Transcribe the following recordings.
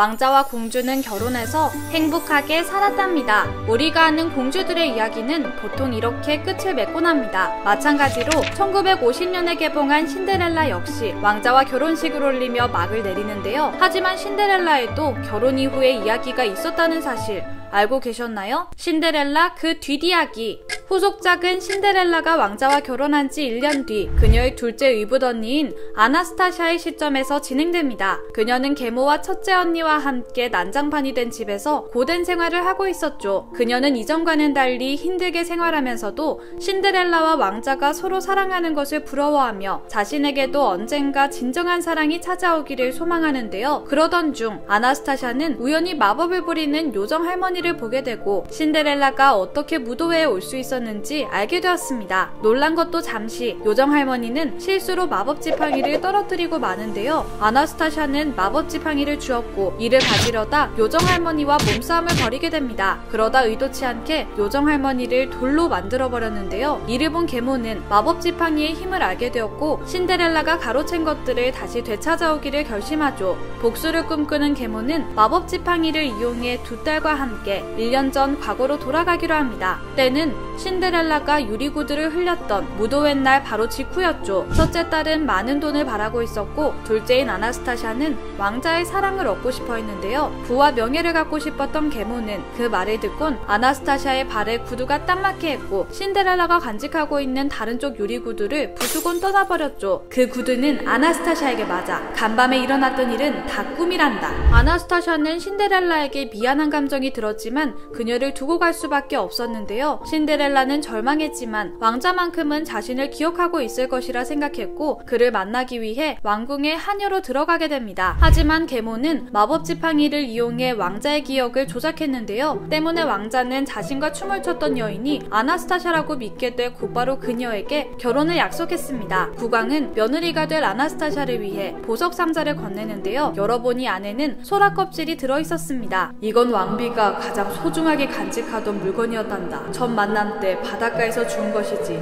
왕자와 공주는 결혼해서 행복하게 살았답니다. 우리가 아는 공주들의 이야기는 보통 이렇게 끝을 맺곤 합니다. 마찬가지로 1950년에 개봉한 신데렐라 역시 왕자와 결혼식을 올리며 막을 내리는데요. 하지만 신데렐라에도 결혼 이후의 이야기가 있었다는 사실 알고 계셨나요? 신데렐라 그 뒷이야기. 후속작은 신데렐라가 왕자와 결혼한 지 1년 뒤 그녀의 둘째 의붓 언니인 아나스타샤의 시점에서 진행됩니다. 그녀는 계모와 첫째 언니와 함께 난장판이 된 집에서 고된 생활을 하고 있었죠. 그녀는 이전과는 달리 힘들게 생활하면서도 신데렐라와 왕자가 서로 사랑하는 것을 부러워하며 자신에게도 언젠가 진정한 사랑이 찾아오기를 소망하는데요. 그러던 중 아나스타샤는 우연히 마법을 부리는 요정 할머니를 보게 되고 신데렐라가 어떻게 무도회에 올 수 있었는지 알게 되었습니다. 놀란 것도 잠시 요정 할머니는 실수로 마법 지팡이를 떨어뜨리고 마는데요. 아나스타샤는 마법 지팡이를 주었고 이를 가지려다 요정 할머니와 몸싸움을 벌이게 됩니다. 그러다 의도치 않게 요정 할머니를 돌로 만들어 버렸는데요. 이를 본 계모는 마법 지팡이의 힘을 알게 되었고 신데렐라가 가로챈 것들을 다시 되찾아오기를 결심하죠. 복수를 꿈꾸는 계모는 마법 지팡이를 이용해 두 딸과 함께 1년 전 과거로 돌아가기로 합니다. 때는 신데렐라가 유리구두를 흘렸던 무도회 날 바로 직후였죠. 첫째 딸은 많은 돈을 바라고 있었고 둘째인 아나스타샤는 왕자의 사랑을 얻고 싶어 했는데요. 부와 명예를 갖고 싶었던 계모는 그 말을 듣곤 아나스타샤의 발에 구두가 딱 맞게 했고 신데렐라가 간직하고 있는 다른 쪽 유리구두를 부수곤 떠나버렸죠. 그 구두는 아나스타샤에게 맞아 간밤에 일어났던 일은 다 꿈이란다. 아나스타샤는 신데렐라에게 미안한 감정이 들었지만 그녀를 두고 갈 수밖에 없었는데요. 신데렐라는 절망했지만 왕자만큼은 자신을 기억하고 있을 것이라 생각했고 그를 만나기 위해 왕궁의 한여로 들어가게 됩니다. 하지만 계모는 마법 지팡이를 이용해 왕자의 기억을 조작했는데요. 때문에 왕자는 자신과 춤을 췄던 여인이 아나스타샤라고 믿게 돼 곧바로 그녀에게 결혼을 약속했습니다. 국왕은 며느리가 될 아나스타샤를 위해 보석 상자를 건네는데요. 열어보니 안에는 소라 껍질이 들어있었습니다. 이건 왕비가 가장 소중하게 간직하던 물건이었단다. 첫 만남 때 바닷가에서 준 것이지.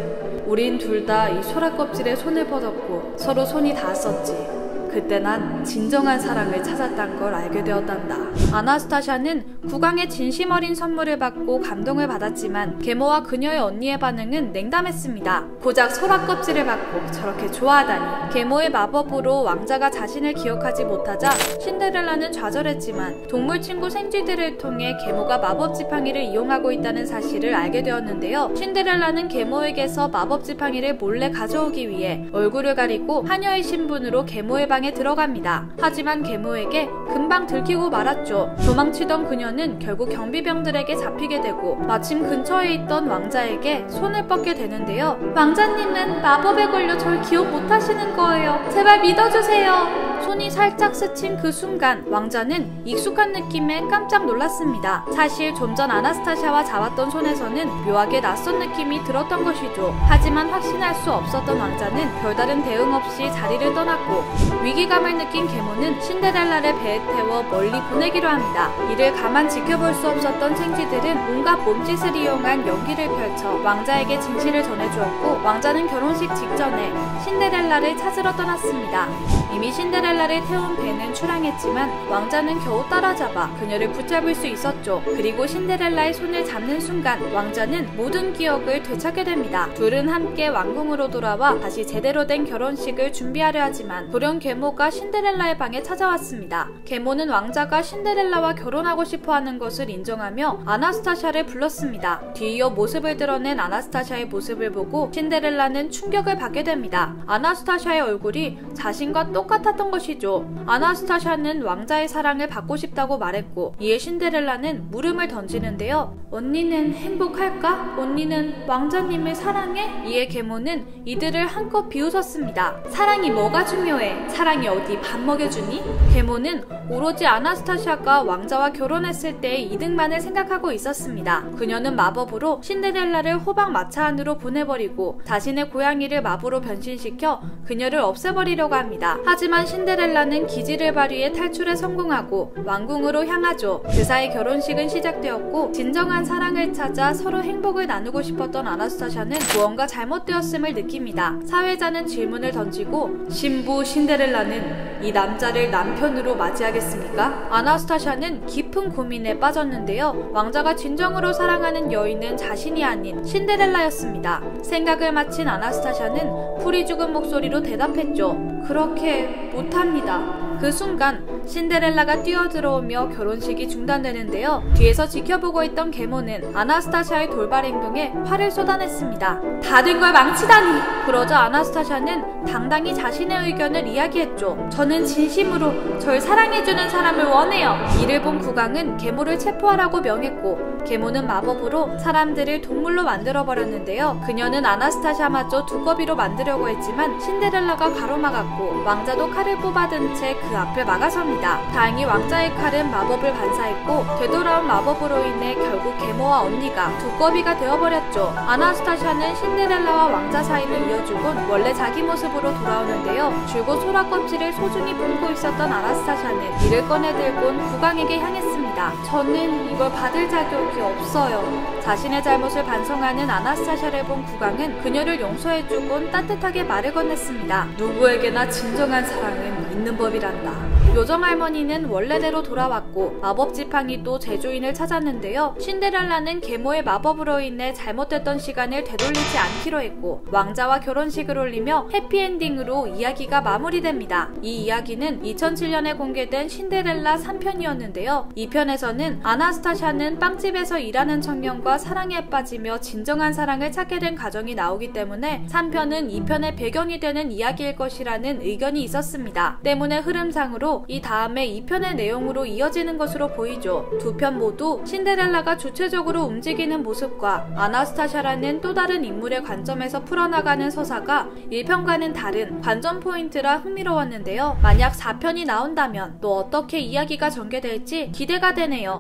우린 둘 다 이 소라 껍질에 손을 뻗었고 서로 손이 닿았었지. 그때 난 진정한 사랑을 찾았단 걸 알게 되었단다. 아나스타샤는 국왕의 진심 어린 선물을 받고 감동을 받았지만 계모와 그녀의 언니의 반응은 냉담했습니다. 고작 소라 껍질을 받고 저렇게 좋아하다니. 계모의 마법으로 왕자가 자신을 기억하지 못하자 신데렐라는 좌절했지만 동물 친구 생쥐들을 통해 계모가 마법 지팡이를 이용하고 있다는 사실을 알게 되었는데요. 신데렐라는 계모에게서 마법 지팡이를 몰래 가져오기 위해 얼굴을 가리고 하녀의 신분으로 계모의 방에 들어갑니다. 하지만 계모에게 금방 들키고 말았죠. 도망치던 그녀는 결국 경비병들에게 잡히게 되고 마침 근처에 있던 왕자에게 손을 뻗게 되는데요. 왕자님은 마법에 걸려 절 기억 못하시는 거예요. 제발 믿어주세요. 손이 살짝 스친 그 순간 왕자는 익숙한 느낌에 깜짝 놀랐습니다. 사실 좀 전 아나스타샤와 잡았던 손에서는 묘하게 낯선 느낌이 들었던 것이죠. 하지만 확신할 수 없었던 왕자는 별다른 대응 없이 자리를 떠났고 위기감을 느낀 계모는 신데렐라를 배에 태워 멀리 보내기로 합니다. 이를 가만 지켜볼 수 없었던 생쥐들은 온갖 몸짓을 이용한 연기를 펼쳐 왕자에게 진실을 전해주었고 왕자는 결혼식 직전에 신데렐라를 찾으러 떠났습니다. 이미 신데렐라를 태운 배는 출항했지만 왕자는 겨우 따라잡아 그녀를 붙잡을 수 있었죠. 그리고 신데렐라의 손을 잡는 순간 왕자는 모든 기억을 되찾게 됩니다. 둘은 함께 왕궁으로 돌아와 다시 제대로 된 결혼식을 준비하려 하지만 돌연 계모가 신데렐라의 방에 찾아왔습니다. 계모는 왕자가 신데렐라와 결혼하고 싶어하는 것을 인정하며 아나스타샤를 불렀습니다. 뒤이어 모습을 드러낸 아나스타샤의 모습을 보고 신데렐라는 충격을 받게 됩니다. 아나스타샤의 얼굴이 자신과 똑같았던 것이죠. 아나스타샤는 왕자의 사랑을 받고 싶다고 말했고 이에 신데렐라는 물음을 던지는데요. 언니는 행복할까? 언니는 왕자님을 사랑해? 이에 계모는 이들을 한껏 비웃었습니다. 사랑이 뭐가 중요해? 사랑이 어디 밥 먹여주니? 계모는 오로지 아나스타샤가 왕자와 결혼했을 때의 이득만을 생각하고 있었습니다. 그녀는 마법으로 신데렐라를 호박 마차 안으로 보내버리고 자신의 고양이를 마부로 변신시켜 그녀를 없애버리려고 합니다. 하지만 신데렐라 신데렐라는 기지를 발휘해 탈출에 성공하고 왕궁으로 향하죠. 그 사이 결혼식은 시작되었고 진정한 사랑을 찾아 서로 행복을 나누고 싶었던 아나스타샤는 무언가 잘못되었음을 느낍니다. 사회자는 질문을 던지고 신부 신데렐라는 이 남자를 남편으로 맞이하겠습니까? 아나스타샤는 깊은 고민에 빠졌는데요. 왕자가 진정으로 사랑하는 여인은 자신이 아닌 신데렐라였습니다. 생각을 마친 아나스타샤는 풀이 죽은 목소리로 대답했죠. 그렇게 못합니다. 그 순간 신데렐라가 뛰어들어오며 결혼식이 중단되는데요. 뒤에서 지켜보고 있던 계모는 아나스타샤의 돌발 행동에 화를 쏟아냈습니다. 다 된 걸 망치다니! 그러자 아나스타샤는 당당히 자신의 의견을 이야기했죠. 저는 진심으로 절 사랑해주는 사람을 원해요. 이를 본 국왕은 계모를 체포하라고 명했고 계모는 마법으로 사람들을 동물로 만들어버렸는데요. 그녀는 아나스타샤마저 두꺼비로 만들려고 했지만 신데렐라가 가로막았고 왕자도 칼을 뽑아든 채 그 앞을 막아섭니다. 다행히 왕자의 칼은 마법을 반사했고 되돌아온 마법으로 인해 결국 계모와 언니가 두꺼비가 되어버렸죠. 아나스타샤는 신데렐라와 왕자 사이를 이어주곤 원래 자기 모습으로 돌아오는데요. 줄곧 소라 껍질을 소중히 품고 있었던 아나스타샤는 이를 꺼내들곤 국왕에게 향했습니다. 저는 이걸 받을 자격이 없어요. 자신의 잘못을 반성하는 아나스타샤를 본 국왕은 그녀를 용서해주곤 따뜻하게 말을 건넸습니다. 누구에게나 진정한 사랑은 있는 법이란다. 요정할머니는 원래대로 돌아왔고 마법 지팡이도 제주인을 찾았는데요. 신데렐라는 계모의 마법으로 인해 잘못됐던 시간을 되돌리지 않기로 했고 왕자와 결혼식을 올리며 해피엔딩으로 이야기가 마무리됩니다. 이 이야기는 2007년에 공개된 신데렐라 3편이었는데요. 2편에서는 아나스타샤는 빵집에서 일하는 청년과 사랑에 빠지며 진정한 사랑을 찾게 된 가정이 나오기 때문에 3편은 2편의 배경이 되는 이야기일 것이라는 의견이 있었습니다. 때문에 흐름상으로 이 다음에 2편의 내용으로 이어지는 것으로 보이죠. 두 편 모두 신데렐라가 주체적으로 움직이는 모습과 아나스타샤라는 또 다른 인물의 관점에서 풀어나가는 서사가 1편과는 다른 관전 포인트라 흥미로웠는데요. 만약 4편이 나온다면 또 어떻게 이야기가 전개될지 기대가 되네요.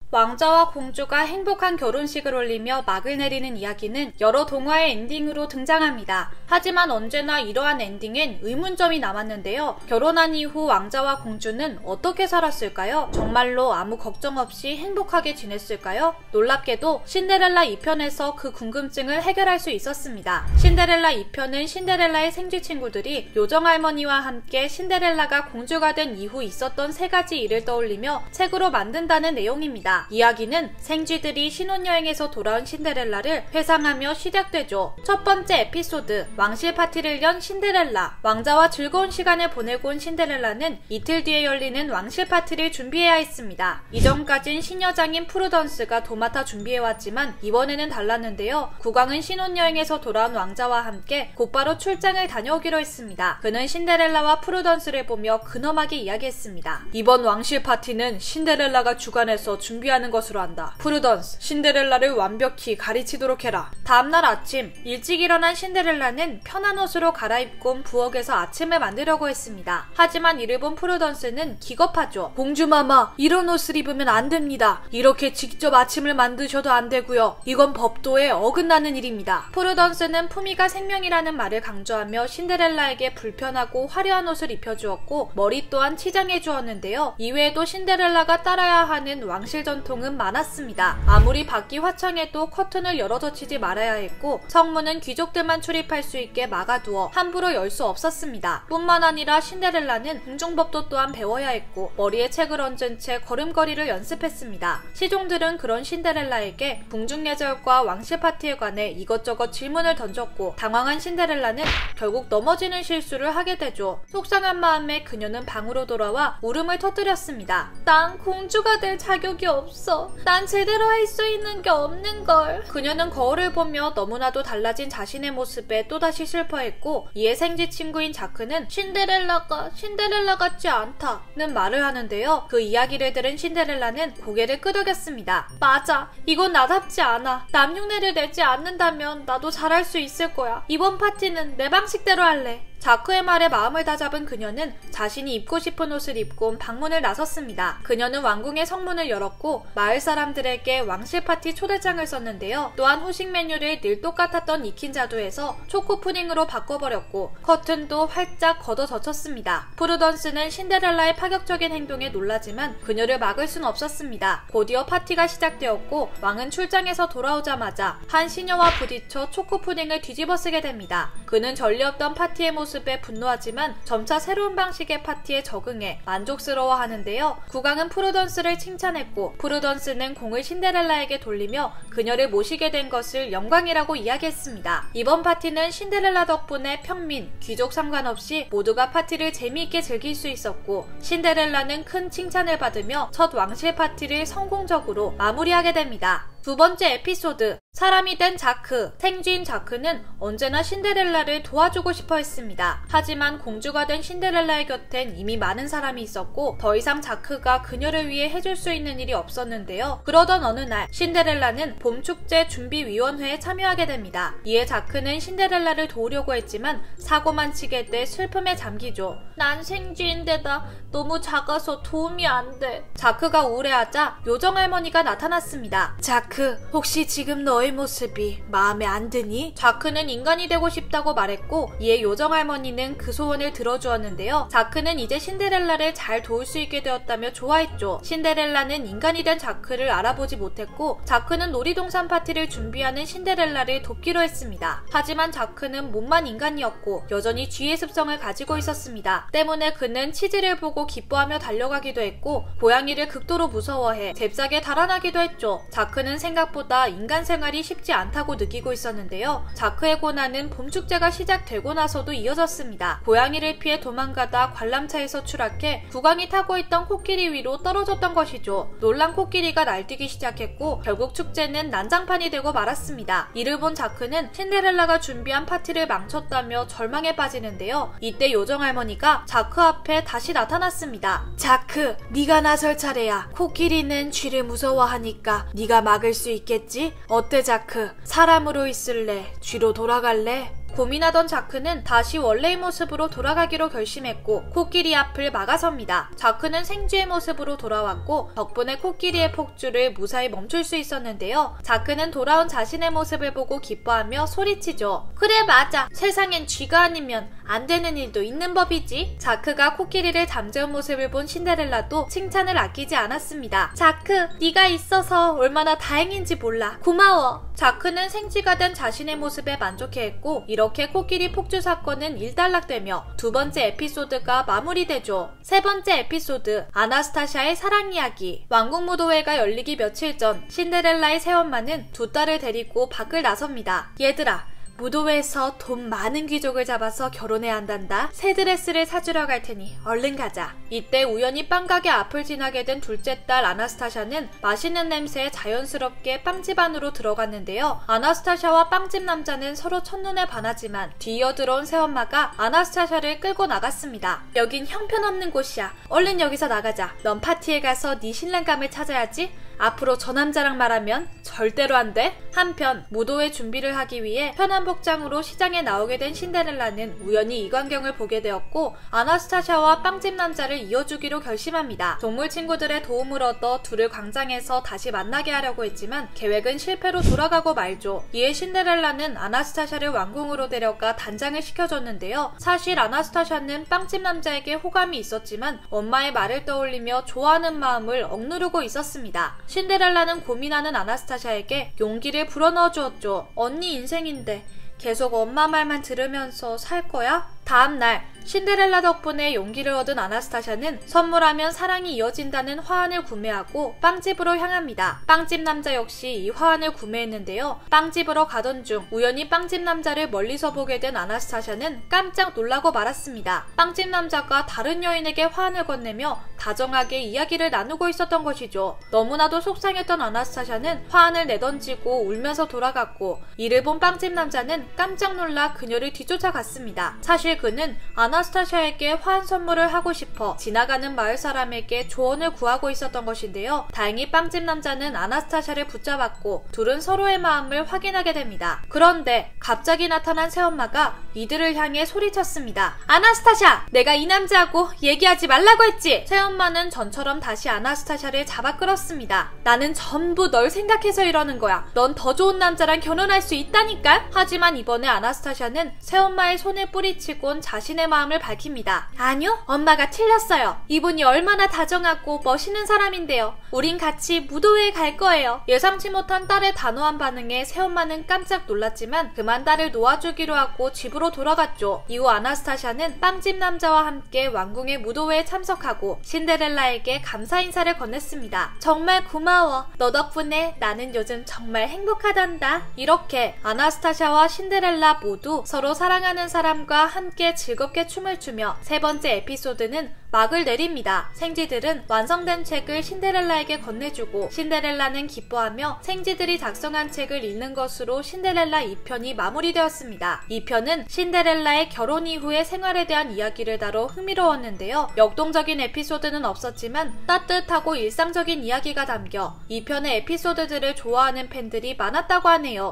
왕자와 공주가 행복한 결혼식을 올리며 막을 내리는 이야기는 여러 동화의 엔딩으로 등장합니다. 하지만 언제나 이러한 엔딩엔 의문점이 남았는데요. 결혼한 이후 왕자와 공주는 어떻게 살았을까요? 정말로 아무 걱정 없이 행복하게 지냈을까요? 놀랍게도 신데렐라 2편에서 그 궁금증을 해결할 수 있었습니다. 신데렐라 2편은 신데렐라의 생쥐 친구들이 요정할머니와 함께 신데렐라가 공주가 된 이후 있었던 3가지 일을 떠올리며 책으로 만든다는 내용입니다. 이야기는 생쥐들이 신혼여행에서 돌아온 신데렐라를 회상하며 시작되죠. 첫 번째 에피소드, 왕실 파티를 연 신데렐라. 왕자와 즐거운 시간을 보내고 온 신데렐라는 이틀 뒤에 열리는 왕실 파티를 준비해야 했습니다. 이전까진 신여장인 프루던스가 도맡아 준비해왔지만 이번에는 달랐는데요. 국왕은 신혼여행에서 돌아온 왕자와 함께 곧바로 출장을 다녀오기로 했습니다. 그는 신데렐라와 프루던스를 보며 근엄하게 이야기했습니다. 이번 왕실 파티는 신데렐라가 주관해서 준비하는 것으로 한다. 프루던스, 신데렐라를 완벽히 가르치도록 해라. 다음날 아침, 일찍 일어난 신데렐라는 편한 옷으로 갈아입고 온 부엌에서 아침을 만들려고 했습니다. 하지만 이를 본 프루던스는 기겁하죠. 공주마마, 이런 옷을 입으면 안 됩니다. 이렇게 직접 아침을 만드셔도 안 되고요. 이건 법도에 어긋나는 일입니다. 프루던스는 품위가 생명이라는 말을 강조하며 신데렐라에게 불편하고 화려한 옷을 입혀주었고 머리 또한 치장해 주었는데요. 이외에도 신데렐라가 따라야 하는 왕실 전통은 많았습니다. 아무리 밖이 화창해도 커튼을 열어젖히지 말아야 했고 성문은 귀족들만 출입할 수 있게 막아두어 함부로 열 수 없었습니다. 뿐만 아니라 신데렐라는 궁중법도 또한 배워야 했고 머리에 책을 얹은 채 걸음걸이를 연습했습니다. 시종들은 그런 신데렐라에게 궁중예절과 왕실 파티에 관해 이것저것 질문을 던졌고 당황한 신데렐라는 결국 넘어지는 실수를 하게 되죠. 속상한 마음에 그녀는 방으로 돌아와 울음을 터뜨렸습니다. 난 공주가 될 자격이 없어. 난 제대로 할 수 있는 게 없는걸. 그녀는 거울을 보며 너무나도 달라진 자신의 모습에 또다시 슬퍼했고 이에 생쥐 친구인 자크는 신데렐라 같지 않다는 말을 하는데요. 그 이야기를 들은 신데렐라는 고개를 끄덕였습니다. 맞아. 이건 나답지 않아. 남흉내를 내지 않는다면 나도 잘할 수 있을 거야. 이번 파티는 내 방식대로 할래. 자크의 말에 마음을 다잡은 그녀는 자신이 입고 싶은 옷을 입고 방문을 나섰습니다. 그녀는 왕궁의 성문을 열었고 마을 사람들에게 왕실 파티 초대장을 썼는데요. 또한 후식 메뉴를 늘 똑같았던 익힌 자두에서 초코 푸딩으로 바꿔버렸고 커튼도 활짝 걷어젖혔습니다. 프루던스는 신데렐라의 파격적인 행동에 놀라지만 그녀를 막을 순 없었습니다. 곧이어 파티가 시작되었고 왕은 출장에서 돌아오자마자 한 시녀와 부딪혀 초코 푸딩을 뒤집어쓰게 됩니다. 그는 전례 없던 파티의 모습에 분노하지만 점차 새로운 방식의 파티에 적응해 만족스러워하는데요. 국왕은 프루던스를 칭찬했고 프루던스는 공을 신데렐라에게 돌리며 그녀를 모시게 된 것을 영광이라고 이야기했습니다. 이번 파티는 신데렐라 덕분에 평민, 귀족 상관없이 모두가 파티를 재미있게 즐길 수 있었고 신데렐라는 큰 칭찬을 받으며 첫 왕실 파티를 성공적으로 마무리하게 됩니다. 두 번째 에피소드, 사람이 된 자크. 생쥐인 자크는 언제나 신데렐라를 도와주고 싶어 했습니다. 하지만 공주가 된 신데렐라의 곁엔 이미 많은 사람이 있었고 더 이상 자크가 그녀를 위해 해줄 수 있는 일이 없었는데요. 그러던 어느 날 신데렐라는 봄축제 준비위원회에 참여하게 됩니다. 이에 자크는 신데렐라를 도우려고 했지만 사고만 치게 돼 슬픔에 잠기죠. 난 생쥐인데다 너무 작아서 도움이 안 돼. 자크가 우울해하자 요정할머니가 나타났습니다. 자크, 혹시 지금 너의 모습이 마음에 안 드니? 자크는 인간이 되고 싶다고 말했고 이에 요정할머니는 그 소원을 들어주었는데요. 자크는 이제 신데렐라를 잘 도울 수 있게 되었다며 좋아했죠. 신데렐라는 인간이 된 자크를 알아보지 못했고 자크는 놀이동산 파티를 준비하는 신데렐라를 돕기로 했습니다. 하지만 자크는 몸만 인간이었고 여전히 쥐의 습성을 가지고 있었습니다. 때문에 그는 치즈를 보고 기뻐하며 달려가기도 했고 고양이를 극도로 무서워해 잽싸게 달아나기도 했죠. 자크는 생각보다 인간 생활이 쉽지 않다고 느끼고 있었는데요. 자크의 고난은 봄축제가 시작되고 나서도 이어졌습니다. 고양이를 피해 도망가다 관람차에서 추락해 국왕이 타고 있던 코끼리 위로 떨어졌던 것이죠. 놀란 코끼리가 날뛰기 시작했고 결국 축제는 난장판이 되고 말았습니다. 이를 본 자크는 신데렐라가 준비한 파티를 망쳤다며 절망에 빠지는데요. 이때 요정할머니가 자크 앞에 다시 나타났습니다. 자크, 네가 나설 차례야. 코끼리는 쥐를 무서워하니까 네가 막을 수 있겠지? 어때 자크? 사람으로 있을래? 쥐로 돌아갈래? 고민하던 자크는 다시 원래의 모습으로 돌아가기로 결심했고 코끼리 앞을 막아섭니다. 자크는 생쥐의 모습으로 돌아왔고 덕분에 코끼리의 폭주를 무사히 멈출 수 있었는데요. 자크는 돌아온 자신의 모습을 보고 기뻐하며 소리치죠. 그래 맞아. 세상엔 쥐가 아니면 안 되는 일도 있는 법이지. 자크가 코끼리를 잠재운 모습을 본 신데렐라도 칭찬을 아끼지 않았습니다. 자크, 네가 있어서 얼마나 다행인지 몰라. 고마워. 자크는 생쥐가 된 자신의 모습에 만족해했고 이렇게 코끼리 폭주 사건은 일단락되며 두 번째 에피소드가 마무리되죠. 세 번째 에피소드, 아나스타샤의 사랑 이야기. 왕궁 무도회가 열리기 며칠 전 신데렐라의 새엄마는 두 딸을 데리고 밖을 나섭니다. 얘들아, 무도회에서 돈 많은 귀족을 잡아서 결혼해야 한단다. 새 드레스를 사주러 갈 테니 얼른 가자. 이때 우연히 빵가게 앞을 지나게 된 둘째 딸 아나스타샤는 맛있는 냄새에 자연스럽게 빵집 안으로 들어갔는데요. 아나스타샤와 빵집 남자는 서로 첫눈에 반하지만 뒤이어 들어온 새엄마가 아나스타샤를 끌고 나갔습니다. 여긴 형편없는 곳이야. 얼른 여기서 나가자. 넌 파티에 가서 네 신랑감을 찾아야지. 앞으로 저 남자랑 말하면 절대로 안 돼. 한편 무도회 준비를 하기 위해 편한 복장으로 시장에 나오게 된 신데렐라는 우연히 이 광경을 보게 되었고 아나스타샤와 빵집 남자를 이어주기로 결심합니다. 동물 친구들의 도움을 얻어 둘을 광장에서 다시 만나게 하려고 했지만 계획은 실패로 돌아가고 말죠. 이에 신데렐라는 아나스타샤를 왕궁으로 데려가 단장을 시켜줬는데요. 사실 아나스타샤는 빵집 남자에게 호감이 있었지만 엄마의 말을 떠올리며 좋아하는 마음을 억누르고 있었습니다. 신데렐라는 고민하는 아나스타샤에게 용기를 불어넣어 주었죠. 언니 인생인데 계속 엄마 말만 들으면서 살 거야? 다음날 신데렐라 덕분에 용기를 얻은 아나스타샤는 선물하면 사랑이 이어진다는 화환을 구매하고 빵집으로 향합니다. 빵집 남자 역시 이 화환을 구매했는데요. 빵집으로 가던 중 우연히 빵집 남자를 멀리서 보게 된 아나스타샤는 깜짝 놀라고 말았습니다. 빵집 남자가 다른 여인에게 화환을 건네며 다정하게 이야기를 나누고 있었던 것이죠. 너무나도 속상했던 아나스타샤는 화환을 내던지고 울면서 돌아갔고 이를 본 빵집 남자는 깜짝 놀라 그녀를 뒤쫓아갔습니다. 사실 그는 아나스타샤에게 화한 선물을 하고 싶어 지나가는 마을 사람에게 조언을 구하고 있었던 것인데요. 다행히 빵집 남자는 아나스타샤를 붙잡았고 둘은 서로의 마음을 확인하게 됩니다. 그런데 갑자기 나타난 새엄마가 이들을 향해 소리쳤습니다. 아나스타샤! 내가 이 남자하고 얘기하지 말라고 했지! 새엄마는 전처럼 다시 아나스타샤를 잡아 끌었습니다. 나는 전부 널 생각해서 이러는 거야. 넌 더 좋은 남자랑 결혼할 수 있다니까? 하지만 이번에 아나스타샤는 새엄마의 손을 뿌리치곤 자신의 마음을 밝힙니다. 아니요, 엄마가 틀렸어요. 이분이 얼마나 다정하고 멋있는 사람인데요. 우린 같이 무도회에 갈 거예요. 예상치 못한 딸의 단호한 반응에 새엄마는 깜짝 놀랐지만 그만 딸을 놓아주기로 하고 집으로 돌아갔죠. 이후 아나스타샤는 빵집 남자와 함께 왕궁의 무도회에 참석하고 신데렐라에게 감사 인사를 건넸습니다. 정말 고마워. 너 덕분에 나는 요즘 정말 행복하단다. 이렇게 아나스타샤와 신데렐라 모두 서로 사랑하는 사람과 함께 즐겁게 춤을 추며 세 번째 에피소드는 막을 내립니다. 생쥐들은 완성된 책을 신데렐라에게 건네주고 신데렐라는 기뻐하며 생쥐들이 작성한 책을 읽는 것으로 신데렐라 2편이 마무리되었습니다. 2편은 신데렐라의 결혼 이후의 생활에 대한 이야기를 다뤄 흥미로웠는데요. 역동적인 에피소드는 없었지만 따뜻하고 일상적인 이야기가 담겨 2편의 에피소드들을 좋아하는 팬들이 많았다고 하네요.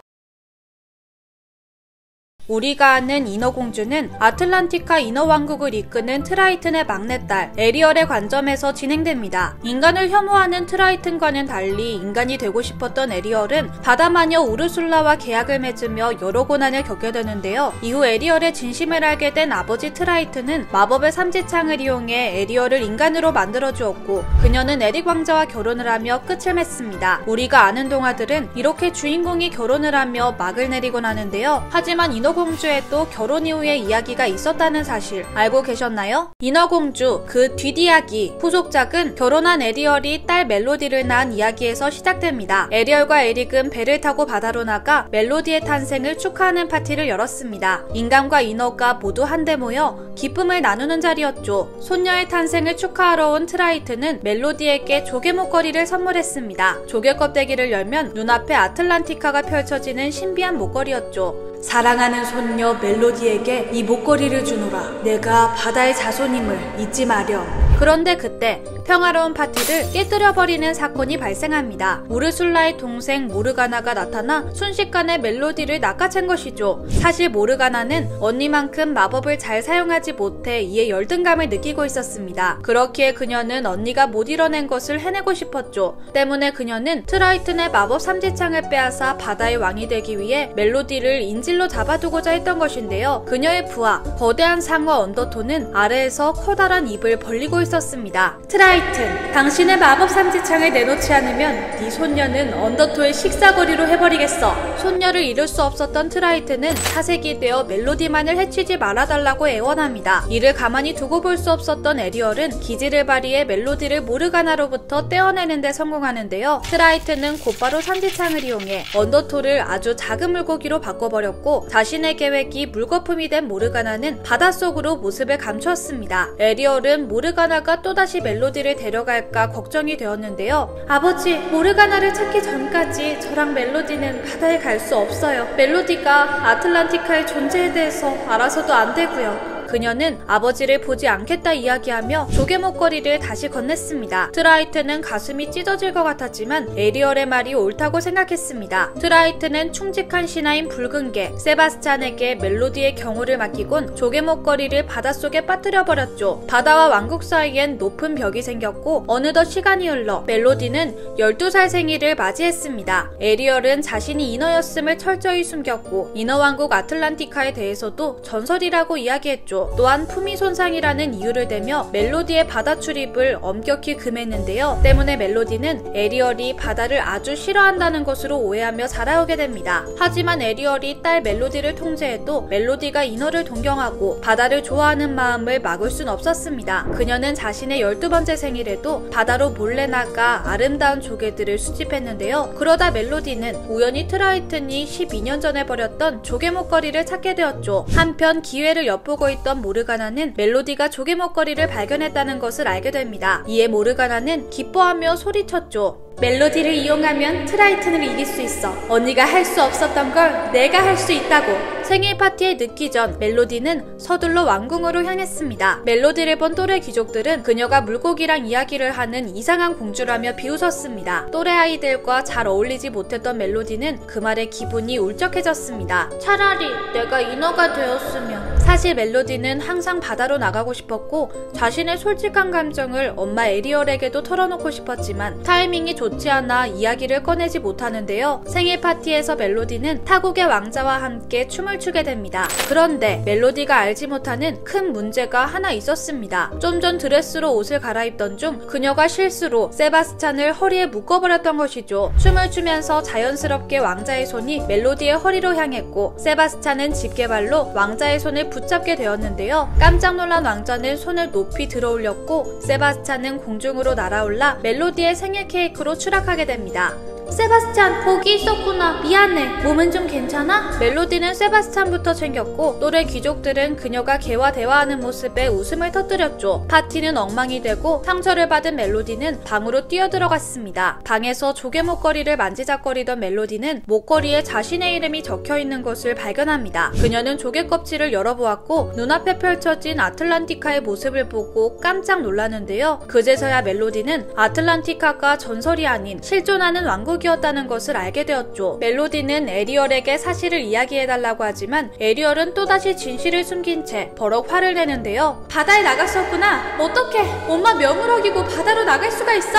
우리가 아는 인어공주는 아틀란티카 인어왕국을 이끄는 트라이튼의 막내딸 에리얼의 관점에서 진행됩니다. 인간을 혐오하는 트라이튼과는 달리 인간이 되고 싶었던 에리얼은 바다마녀 우르술라와 계약을 맺으며 여러 고난을 겪게 되는데요. 이후 에리얼의 진심을 알게 된 아버지 트라이튼은 마법의 삼지창을 이용해 에리얼을 인간으로 만들어주었고 그녀는 에릭 왕자와 결혼을 하며 끝을 맺습니다. 우리가 아는 동화들은 이렇게 주인공이 결혼을 하며 막을 내리곤 하는데요. 하지만 인어공주에도 결혼 이후의 이야기가 있었다는 사실 알고 계셨나요? 인어공주 그 뒷이야기 후속작은 결혼한 에리얼이 딸 멜로디를 낳은 이야기에서 시작됩니다. 에리얼과 에릭은 배를 타고 바다로 나가 멜로디의 탄생을 축하하는 파티를 열었습니다. 인간과 인어가 모두 한데 모여 기쁨을 나누는 자리였죠. 손녀의 탄생을 축하하러 온 트라이튼은 멜로디에게 조개 목걸이를 선물했습니다. 조개 껍데기를 열면 눈앞에 아틀란티카가 펼쳐지는 신비한 목걸이였죠. 사랑하는 손녀 멜로디에게 이 목걸이를 주노라. 내가 바다의 자손임을 잊지 마렴. 그런데 그때 평화로운 파티를 깨뜨려버리는 사건이 발생합니다. 우르술라의 동생 모르가나가 나타나 순식간에 멜로디를 낚아챈 것이죠. 사실 모르가나는 언니만큼 마법을 잘 사용하지 못해 이에 열등감을 느끼고 있었습니다. 그렇기에 그녀는 언니가 못 이뤄낸 것을 해내고 싶었죠. 때문에 그녀는 트라이튼의 마법 삼지창을 빼앗아 바다의 왕이 되기 위해 멜로디를 인질로 잡아두고자 했던 것인데요. 그녀의 부하 거대한 상어 언더톤은 아래에서 커다란 입을 벌리고 있었습니다. 트라이튼, 당신의 마법 삼지창을 내놓지 않으면 네 손녀는 언더토의 식사거리로 해버리겠어. 손녀를 잃을 수 없었던 트라이튼은 사색이 되어 멜로디만을 해치지 말아달라고 애원합니다. 이를 가만히 두고 볼 수 없었던 에리얼은 기지를 발휘해 멜로디를 모르가나로부터 떼어내는 데 성공하는데요. 트라이튼은 곧바로 삼지창을 이용해 언더토를 아주 작은 물고기로 바꿔버렸고 자신의 계획이 물거품이 된 모르가나는 바닷속으로 모습을 감추었습니다. 에리얼은 모르가나가 또다시 멜로디를 데려갈까 걱정이 되었는데요. 아버지, 모르가나를 찾기 전까지 저랑 멜로디는 바다에 갈 수 없어요. 멜로디가 아틀란티카의 존재에 대해서 알아서도 안 되고요. 그녀는 아버지를 보지 않겠다 이야기하며 조개 목걸이를 다시 건넸습니다. 트라이튼은 가슴이 찢어질 것 같았지만 에리얼의 말이 옳다고 생각했습니다. 트라이튼은 충직한 신하인 붉은 개 세바스찬에게 멜로디의 경호를 맡기곤 조개 목걸이를 바닷속에 빠뜨려버렸죠. 바다와 왕국 사이엔 높은 벽이 생겼고 어느덧 시간이 흘러 멜로디는 12살 생일을 맞이했습니다. 에리얼은 자신이 인어였음을 철저히 숨겼고 인어왕국 아틀란티카에 대해서도 전설이라고 이야기했죠. 또한 품위 손상이라는 이유를 대며 멜로디의 바다 출입을 엄격히 금했는데요. 때문에 멜로디는 에리얼이 바다를 아주 싫어한다는 것으로 오해하며 자라오게 됩니다. 하지만 에리얼이 딸 멜로디를 통제해도 멜로디가 인어를 동경하고 바다를 좋아하는 마음을 막을 순 없었습니다. 그녀는 자신의 12번째 생일에도 바다로 몰래 나가 아름다운 조개들을 수집했는데요. 그러다 멜로디는 우연히 트라이튼이 12년 전에 버렸던 조개 목걸이를 찾게 되었죠. 한편 기회를 엿보고 있던 모르가나는 멜로디가 조개 목걸이를 발견했다는 것을 알게 됩니다. 이에 모르가나는 기뻐하며 소리쳤죠. 멜로디를 이용하면 트라이튼을 이길 수 있어. 언니가 할 수 없었던 걸 내가 할 수 있다고. 생일 파티에 늦기 전 멜로디는 서둘러 왕궁으로 향했습니다. 멜로디를 본 또래 귀족들은 그녀가 물고기랑 이야기를 하는 이상한 공주라며 비웃었습니다. 또래 아이들과 잘 어울리지 못했던 멜로디는 그 말에 기분이 울적해졌습니다. 차라리 내가 인어가 되었으면. 사실 멜로디는 항상 바다로 나가고 싶었고 자신의 솔직한 감정을 엄마 에리얼에게도 털어놓고 싶었지만 타이밍이 좋지 않아 이야기를 꺼내지 못하는데요. 생일 파티에서 멜로디는 타국의 왕자와 함께 춤을 추게 됩니다. 그런데 멜로디가 알지 못하는 큰 문제가 하나 있었습니다. 좀 전 드레스로 옷을 갈아입던 중 그녀가 실수로 세바스찬을 허리에 묶어버렸던 것이죠. 춤을 추면서 자연스럽게 왕자의 손이 멜로디의 허리로 향했고 세바스찬은 집게발로 왕자의 손을 붙잡게 되었는데요. 깜짝 놀란 왕자는 손을 높이 들어 올렸고 세바스찬은 공중으로 날아올라 멜로디의 생일 케이크로 추락하게 됩니다. 세바스찬, 거기 있었구나. 미안해. 몸은 좀 괜찮아? 멜로디는 세바스찬부터 챙겼고 또래 귀족들은 그녀가 개와 대화하는 모습에 웃음을 터뜨렸죠. 파티는 엉망이 되고 상처를 받은 멜로디는 방으로 뛰어들어갔습니다. 방에서 조개 목걸이를 만지작거리던 멜로디는 목걸이에 자신의 이름이 적혀있는 것을 발견합니다. 그녀는 조개 껍질을 열어보았고 눈앞에 펼쳐진 아틀란티카의 모습을 보고 깜짝 놀라는데요. 그제서야 멜로디는 아틀란티카가 전설이 아닌 실존하는 왕국 이었다는 것을 알게 되었죠. 멜로디는 에리얼에게 사실을 이야기해달라고 하지만 에리얼은 또다시 진실을 숨긴 채 버럭 화를 내는데요. 바다에 나갔었구나. 어떡해. 엄마 명을 어기고 바다로 나갈 수가 있어.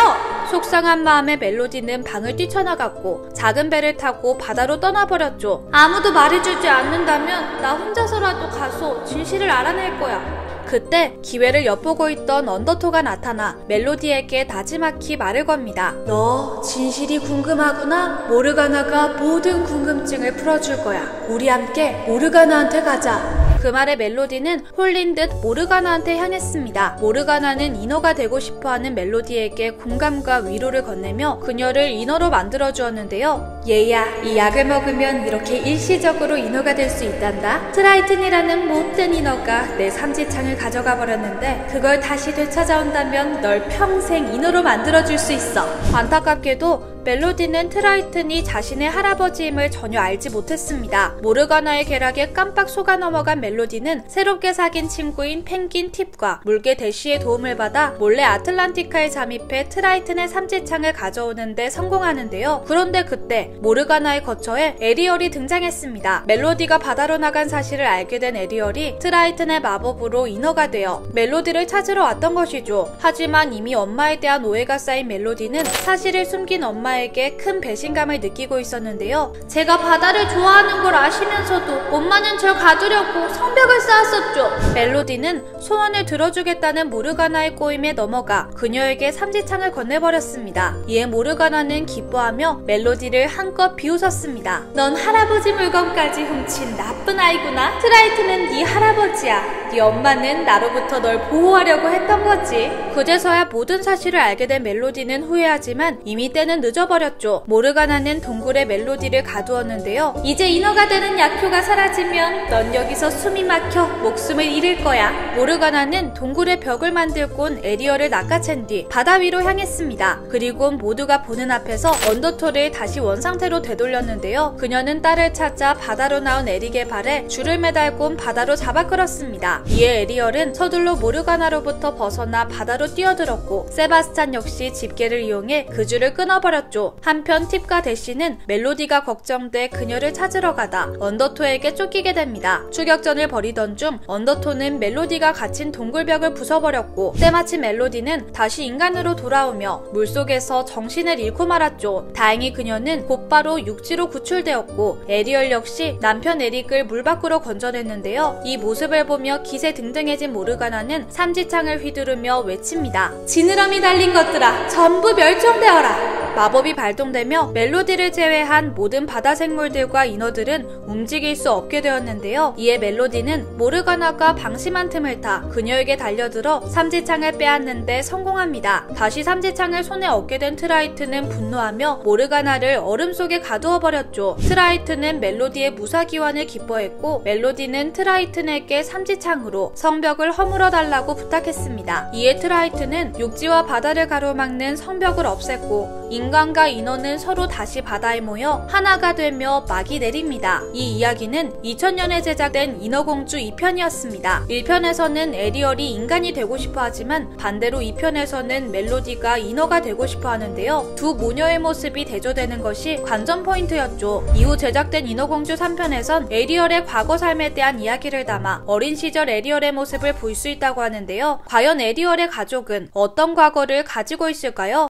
속상한 마음에 멜로디는 방을 뛰쳐나갔고 작은 배를 타고 바다로 떠나버렸죠. 아무도 말해주지 않는다면 나 혼자서라도 가서 진실을 알아낼 거야. 그때 기회를 엿보고 있던 언더토가 나타나 멜로디에게 나지막히 말을 겁니다. 너 진실이 궁금하구나? 모르가나가 모든 궁금증을 풀어줄 거야. 우리 함께 모르가나한테 가자. 그 말에 멜로디는 홀린 듯 모르가나한테 향했습니다. 모르가나는 인어가 되고 싶어하는 멜로디에게 공감과 위로를 건네며 그녀를 인어로 만들어주었는데요. 얘야, 이 약을 먹으면 이렇게 일시적으로 인어가 될 수 있단다. 트라이튼이라는 못된 인어가 내 삼지창을 가져가 버렸는데 그걸 다시 되찾아온다면 널 평생 인어로 만들어줄 수 있어. 안타깝게도 멜로디는 트라이튼이 자신의 할아버지임을 전혀 알지 못했습니다. 모르가나의 계략에 깜빡 속아 넘어간 멜로디는 새롭게 사귄 친구인 펭귄 팁과 물개 대쉬의 도움을 받아 몰래 아틀란티카에 잠입해 트라이튼의 삼지창을 가져오는 데 성공하는데요. 그런데 그때 모르가나의 거처에 에리얼이 등장했습니다. 멜로디가 바다로 나간 사실을 알게 된 에리얼이 트라이튼의 마법으로 인어가 되어 멜로디를 찾으러 왔던 것이죠. 하지만 이미 엄마에 대한 오해가 쌓인 멜로디는 사실을 숨긴 엄마에게 큰 배신감을 느끼고 있었는데요. 제가 바다를 좋아하는 걸 아시면서도 엄마는 절 가두려고 성벽을 쌓았었죠. 멜로디는 소원을 들어주겠다는 모르가나의 꼬임에 넘어가 그녀에게 삼지창을 건네버렸습니다. 이에 모르가나는 기뻐하며 멜로디를 한껏 비웃었습니다. 넌 할아버지 물건까지 훔친 나쁜 아이구나. 트라이튼은 네 할아버지야. 네 엄마는 나로부터 널 보호하려고 했던 거지. 그제서야 모든 사실을 알게 된 멜로디는 후회하지만 이미 때는 늦어버렸죠. 모르가나는 동굴에 멜로디를 가두었는데요. 이제 인어가 되는 약효가 사라지면 넌 여기서 숨이 막혀 목숨을 잃을 거야. 모르가나는 동굴의 벽을 만들곤 에리얼을 낚아챈 뒤 바다 위로 향했습니다. 그리고 모두가 보는 앞에서 언더토를 다시 원상태로 되돌렸는데요. 그녀는 딸을 찾아 바다로 나온 에릭의 발에 줄을 매달곤 바다로 잡아 끌었습니다. 이에 에리얼은 서둘러 모르가나로부터 벗어나 바다로 뛰어들었고 세바스찬 역시 집게를 이용해 그 줄을 끊어버렸죠. 한편 팁과 대쉬는 멜로디가 걱정돼 그녀를 찾으러 가다 언더토에게 쫓기게 됩니다. 추격전을 벌이던 중 언더토는 멜로디가 갇힌 동굴벽을 부숴버렸고 때마침 멜로디는 다시 인간으로 돌아오며 물속에서 정신을 잃고 말았죠. 다행히 그녀는 곧바로 육지로 구출되었고 에리얼 역시 남편 에릭을 물 밖으로 건져냈는데요. 이 모습을 보며 기세등등해진 모르가나는 삼지창을 휘두르며 외칩니다. 지느러미 달린 것들아, 전부 멸종되어라. 마법이 발동되며 멜로디를 제외한 모든 바다 생물들과 인어들은 움직일 수 없게 되었는데요. 이에 멜로디는 모르가나가 방심한 틈을 타 그녀에게 달려들어 삼지창을 빼앗는데 성공합니다. 다시 삼지창을 손에 얻게 된 트라이튼은 분노하며 모르가나를 얼음 속에 가두어 버렸죠. 트라이튼은 멜로디의 무사기원을 기뻐했고 멜로디는 트라이튼에게 삼지창으로 성벽을 허물어 달라고 부탁했습니다. 이에 트라이튼은 육지와 바다를 가로막는 성벽을 없앴고 인간과 인어는 서로 다시 바다에 모여 하나가 되며 막이 내립니다. 이 이야기는 2000년에 제작된 인어공주 2편이었습니다. 1편에서는 에리얼이 인간이 되고 싶어 하지만 반대로 2편에서는 멜로디가 인어가 되고 싶어 하는데요. 두 모녀의 모습이 대조되는 것이 관전 포인트였죠. 이후 제작된 인어공주 3편에선 에리얼의 과거 삶에 대한 이야기를 담아 어린 시절 에리얼의 모습을 볼 수 있다고 하는데요. 과연 에리얼의 가족은 어떤 과거를 가지고 있을까요?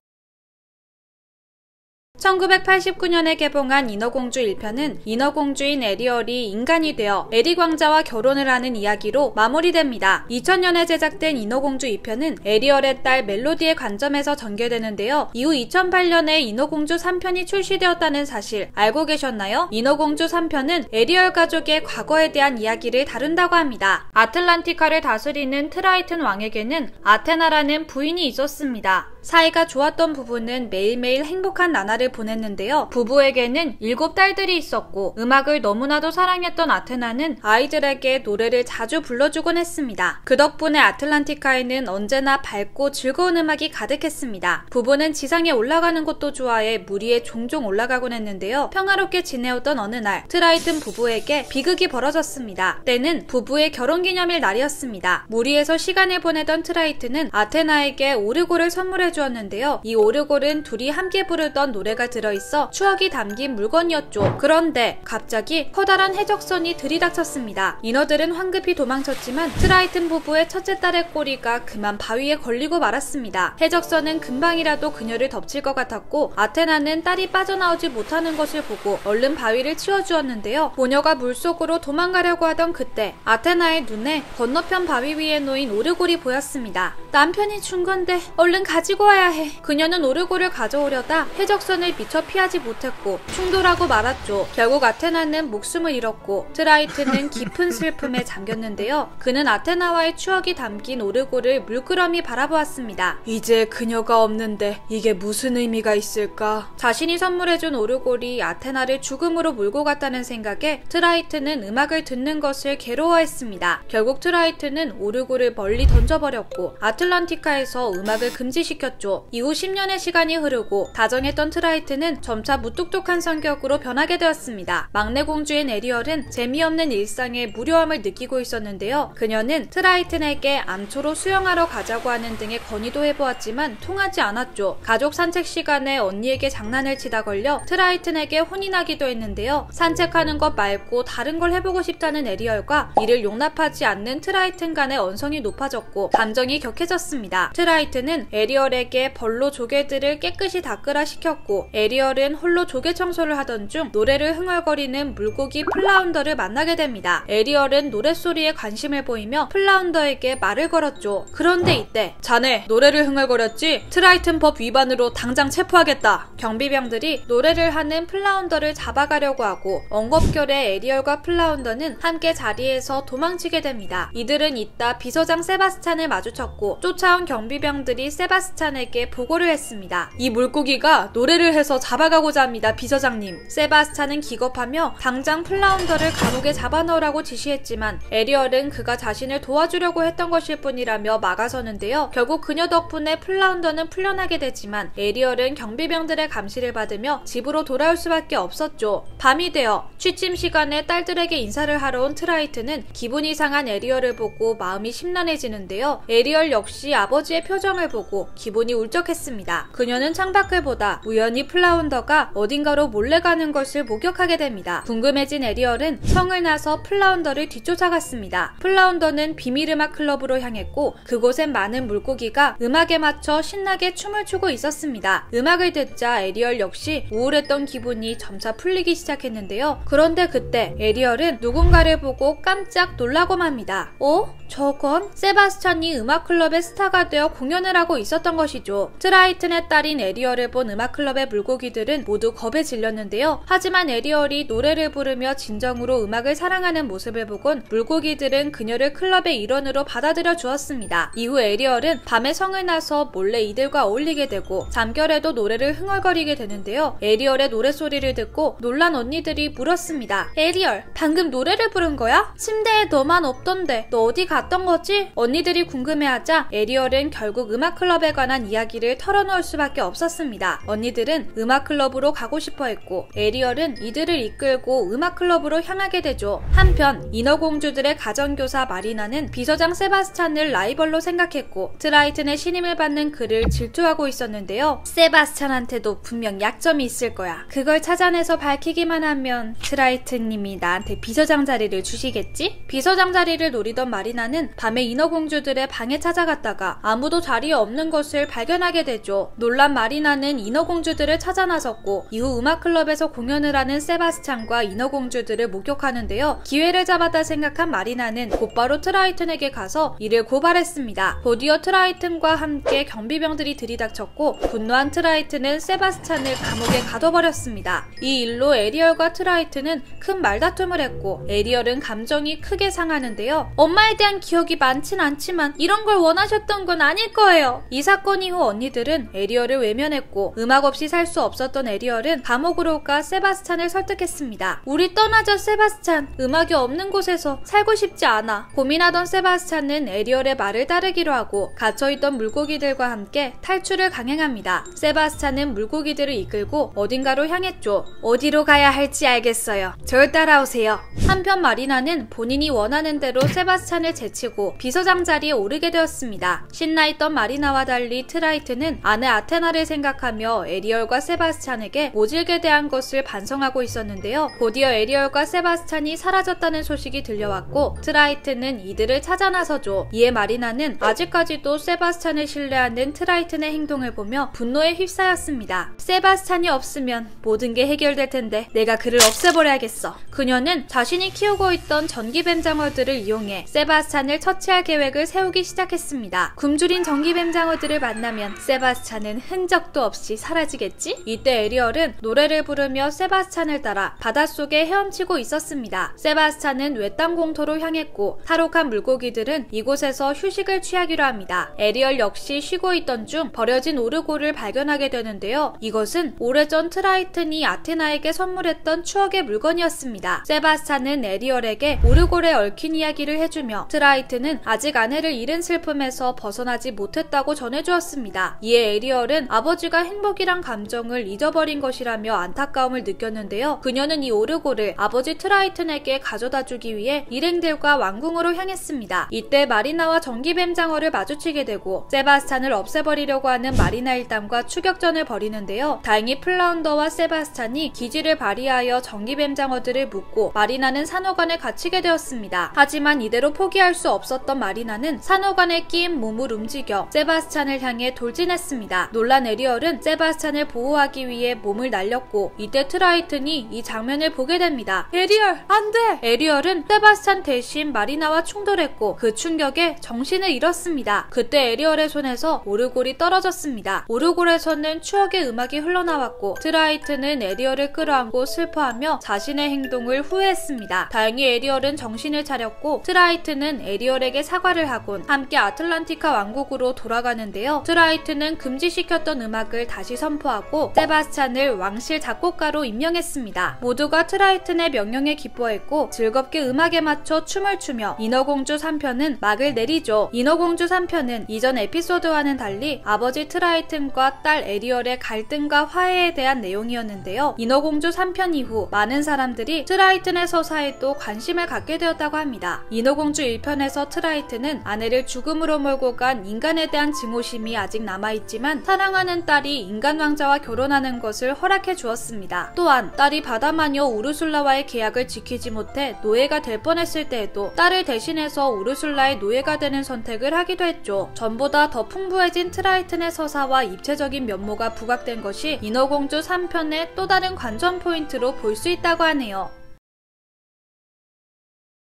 1989년에 개봉한 인어공주 1편은 인어공주인 에리얼이 인간이 되어 에리 왕자와 결혼을 하는 이야기로 마무리됩니다. 2000년에 제작된 인어공주 2편은 에리얼의 딸 멜로디의 관점에서 전개되는데요. 이후 2008년에 인어공주 3편이 출시되었다는 사실 알고 계셨나요? 인어공주 3편은 에리얼 가족의 과거에 대한 이야기를 다룬다고 합니다. 아틀란티카를 다스리는 트라이튼 왕에게는 아테나라는 부인이 있었습니다. 사이가 좋았던 부부는 매일매일 행복한 나날을 보냈는데요. 부부에게는 7딸들이 있었고 음악을 너무나도 사랑했던 아테나는 아이들에게 노래를 자주 불러주곤 했습니다. 그 덕분에 아틀란티카에는 언제나 밝고 즐거운 음악이 가득했습니다. 부부는 지상에 올라가는 것도 좋아해 물 위에 종종 올라가곤 했는데요. 평화롭게 지내오던 어느 날 트라이튼 부부에게 비극이 벌어졌습니다. 때는 부부의 결혼기념일 날이었습니다. 물 위에서 시간을 보내던 트라이튼은 아테나에게 오르골을 선물해 주었는데요. 이 오르골은 둘이 함께 부르던 노래가 들어있어 추억이 담긴 물건이었죠. 그런데 갑자기 커다란 해적선이 들이닥쳤습니다. 인어들은 황급히 도망쳤지만 트라이튼 부부의 첫째 딸의 꼬리가 그만 바위에 걸리고 말았습니다. 해적선은 금방이라도 그녀를 덮칠 것 같았고 아테나는 딸이 빠져나오지 못하는 것을 보고 얼른 바위를 치워주었는데요. 모녀가 물속으로 도망가려고 하던 그때 아테나의 눈에 건너편 바위 위에 놓인 오르골이 보였습니다. 남편이 준 건데 얼른 가지고 와야 해. 그녀는 오르골을 가져오려다 해적선을 미처 피하지 못했고 충돌하고 말았죠. 결국 아테나는 목숨을 잃었고 트라이튼은 깊은 슬픔에 잠겼는데요. 그는 아테나와의 추억이 담긴 오르골을 물끄러미 바라보았습니다. 이제 그녀가 없는데 이게 무슨 의미가 있을까? 자신이 선물해준 오르골이 아테나를 죽음으로 몰고 갔다는 생각에 트라이튼은 음악을 듣는 것을 괴로워했습니다. 결국 트라이튼은 오르골을 멀리 던져버렸고 아틀란티카에서 음악을 금지시켰죠. 이후 10년의 시간이 흐르고 다정했던 트라이튼은 점차 무뚝뚝한 성격으로 변하게 되었습니다. 막내 공주인 에리얼은 재미없는 일상에 무료함을 느끼고 있었는데요. 그녀는 트라이튼에게 암초로 수영하러 가자고 하는 등의 건의도 해보았지만 통하지 않았죠. 가족 산책 시간에 언니에게 장난을 치다 걸려 트라이튼에게 혼이 나기도 했는데요. 산책하는 것 말고 다른 걸 해보고 싶다는 에리얼과 이를 용납하지 않는 트라이튼 간의 언성이 높아졌고 감정이 격해졌습니다. 트라이튼은 에리얼에게 벌로 조개들을 깨끗이 닦으라 시켰고 에리얼은 홀로 조개 청소를 하던 중 노래를 흥얼거리는 물고기 플라운더를 만나게 됩니다. 에리얼은 노랫소리에 관심을 보이며 플라운더에게 말을 걸었죠. 그런데 이때 자네 노래를 흥얼거렸지? 트라이튼 법 위반으로 당장 체포하겠다. 경비병들이 노래를 하는 플라운더를 잡아가려고 하고 엉겁결에 에리얼과 플라운더는 함께 자리에서 도망치게 됩니다. 이들은 이따 비서장 세바스찬을 마주쳤고 쫓아온 경비병들이 세바스찬에게 보고를 했습니다. 이 물고기가 노래를 해서 잡아가고자 합니다, 비서장님. 세바스찬은 기겁하며 당장 플라운더를 감옥에 잡아넣으라고 지시했지만 에리얼은 그가 자신을 도와주려고 했던 것일 뿐이라며 막아서는데요. 결국 그녀 덕분에 플라운더는 풀려나게 되지만 에리얼은 경비병들의 감시를 받으며 집으로 돌아올 수밖에 없었죠. 밤이 되어 취침 시간에 딸들에게 인사를 하러 온 트라이튼은 기분이 상한 에리얼을 보고 마음이 심란해지는데요. 에리얼 역시 아버지의 표정을 보고 기분이 울적했습니다. 그녀는 창밖을 보다 우연히 플라운더가 어딘가로 몰래 가는 것을 목격하게 됩니다. 궁금해진 에리얼은 성을 나서 플라운더를 뒤쫓아갔습니다. 플라운더는 비밀음악 클럽으로 향했고 그곳엔 많은 물고기가 음악에 맞춰 신나게 춤을 추고 있었습니다. 음악을 듣자 에리얼 역시 우울했던 기분이 점차 풀리기 시작했는데요. 그런데 그때 에리얼은 누군가를 보고 깜짝 놀라고 맙니다. 저건 세바스찬이 음악클럽의 스타가 되어 공연을 하고 있었던 것이죠. 트라이튼의 딸인 에리얼을 본 음악클럽의 물고기들은 모두 겁에 질렸는데요. 하지만 에리얼이 노래를 부르며 진정으로 음악을 사랑하는 모습을 보곤 물고기들은 그녀를 클럽의 일원으로 받아들여 주었습니다. 이후 에리얼은 밤에 성을 나서 몰래 이들과 어울리게 되고 잠결에도 노래를 흥얼거리게 되는데요. 에리얼의 노랫소리를 듣고 놀란 언니들이 물었습니다. 에리얼, 방금 노래를 부른 거야? 침대에 너만 없던데 너 어디 갔던 거지? 언니들이 궁금해하자 에리얼은 결국 음악클럽에 관한 만한 이야기를 털어놓을 수밖에 없었습니다. 언니들은 음악클럽으로 가고 싶어 했고 에리얼은 이들을 이끌고 음악클럽으로 향하게 되죠. 한편 인어공주들의 가정교사 마리나는 비서장 세바스찬을 라이벌로 생각했고 트라이튼의 신임을 받는 그를 질투하고 있었는데요. 세바스찬한테도 분명 약점이 있을 거야. 그걸 찾아내서 밝히기만 하면 트라이튼님이 나한테 비서장 자리를 주시겠지? 비서장 자리를 노리던 마리나는 밤에 인어공주들의 방에 찾아갔다가 아무도 자리에 없는 것을 발견하게 되죠. 놀란 마리나는 인어공주들을 찾아 나섰고 이후 음악클럽에서 공연을 하는 세바스찬과 인어공주들을 목격하는데요. 기회를 잡았다 생각한 마리나는 곧바로 트라이튼에게 가서 이를 고발했습니다. 곧이어 트라이튼과 함께 경비병들이 들이닥쳤고 분노한 트라이튼은 세바스찬을 감옥에 가둬버렸습니다. 이 일로 에리얼과 트라이튼은 큰 말다툼을 했고 에리얼은 감정이 크게 상하는데요. 엄마에 대한 기억이 많진 않지만 이런 걸 원하셨던 건 아닐 거예요. 이 사건 이후 언니들은 에리얼을 외면했고 음악 없이 살 수 없었던 에리얼은 감옥으로 가 세바스찬을 설득했습니다. 우리 떠나자 세바스찬. 음악이 없는 곳에서 살고 싶지 않아. 고민하던 세바스찬은 에리얼의 말을 따르기로 하고 갇혀있던 물고기들과 함께 탈출을 강행합니다. 세바스찬은 물고기들을 이끌고 어딘가로 향했죠. 어디로 가야 할지 알겠어요. 절 따라오세요. 한편 마리나는 본인이 원하는 대로 세바스찬을 제치고 비서장 자리에 오르게 되었습니다. 신나있던 마리나와 달리 트라이튼은 아내 아테나를 생각하며 에리얼과 세바스찬에게 모질게 대한 것을 반성하고 있었는데요. 곧이어 에리얼과 세바스찬이 사라졌다는 소식이 들려왔고 트라이튼은 이들을 찾아 나서죠. 이에 마리나는 아직까지도 세바스찬을 신뢰하는 트라이튼의 행동을 보며 분노에 휩싸였습니다. 세바스찬이 없으면 모든 게 해결될 텐데 내가 그를 없애버려야겠어. 그녀는 자신이 키우고 있던 전기뱀장어들을 이용해 세바스찬을 처치할 계획을 세우기 시작했습니다. 굶주린 전기뱀장어들을 만나면 세바스찬은 흔적도 없이 사라지겠지? 이때 에리얼은 노래를 부르며 세바스찬을 따라 바닷속에 헤엄치고 있었습니다. 세바스찬은 외딴 공터로 향했고 탈옥한 물고기들은 이곳에서 휴식을 취하기로 합니다. 에리얼 역시 쉬고 있던 중 버려진 오르골을 발견하게 되는데요. 이것은 오래전 트라이튼이 아테나에게 선물했던 추억의 물건이었습니다. 세바스찬은 에리얼에게 오르골에 얽힌 이야기를 해주며 트라이튼은 아직 아내를 잃은 슬픔에서 벗어나지 못했다고 전해주었습니다. 이에 에리얼은 아버지가 행복이란 감정을 잊어버린 것이라며 안타까움을 느꼈는데요. 그녀는 이 오르골을 아버지 트라이튼에게 가져다주기 위해 일행들과 왕궁으로 향했습니다. 이때 마리나와 전기뱀장어를 마주치게 되고 세바스찬을 없애버리려고 하는 마리나 일당과 추격전을 벌이는데요. 다행히 플라운더와 세바스찬이 기지를 발휘하여 전기뱀장어들을 묶고 마리나는 산호관에 갇히게 되었습니다. 하지만 이대로 포기할 수 없었던 마리나는 산호관에 끼인 몸을 움직여 세바스찬을 향해 돌진했습니다. 놀란 에리얼은 세바스찬을 보호하기 위해 몸을 날렸고 이때 트라이튼이 이 장면을 보게 됩니다. 에리얼! 안 돼! 에리얼은 세바스찬 대신 마리나와 충돌했고 그 충격에 정신을 잃었습니다. 그때 에리얼의 손에서 오르골이 떨어졌습니다. 오르골에서는 추억의 음악이 흘러나왔고 트라이튼은 에리얼을 끌어안고 슬퍼하며 자신의 행동을 후회했습니다. 다행히 에리얼은 정신을 차렸고 트라이튼은 에리얼에게 사과를 하곤 함께 아틀란티카 왕국으로 돌아가는데요. 트라이튼은 금지시켰던 음악을 다시 선포하고 세바스찬을 왕실 작곡가로 임명했습니다. 모두가 트라이튼의 명령에 기뻐했고 즐겁게 음악에 맞춰 춤을 추며 인어공주 3편은 막을 내리죠. 인어공주 3편은 이전 에피소드와는 달리 아버지 트라이튼과 딸 에리얼의 갈등과 화해에 대한 내용이었는데요. 인어공주 3편 이후 많은 사람들이 트라이튼의 서사에도 관심을 갖게 되었다고 합니다. 인어공주 1편에서 트라이튼은 아내를 죽음으로 몰고 간 인간에 대한 증오심이 아직 남아있지만 사랑하는 딸이 인간 왕자와 결혼하는 것을 허락해 주었습니다. 또한 딸이 바다마녀 우르술라와의 계약을 지키지 못해 노예가 될 뻔했을 때에도 딸을 대신해서 우르술라의 노예가 되는 선택을 하기도 했죠. 전보다 더 풍부해진 트라이튼의 서사와 입체적인 면모가 부각된 것이 인어공주 3편의 또 다른 관전 포인트로 볼 수 있다고 하네요.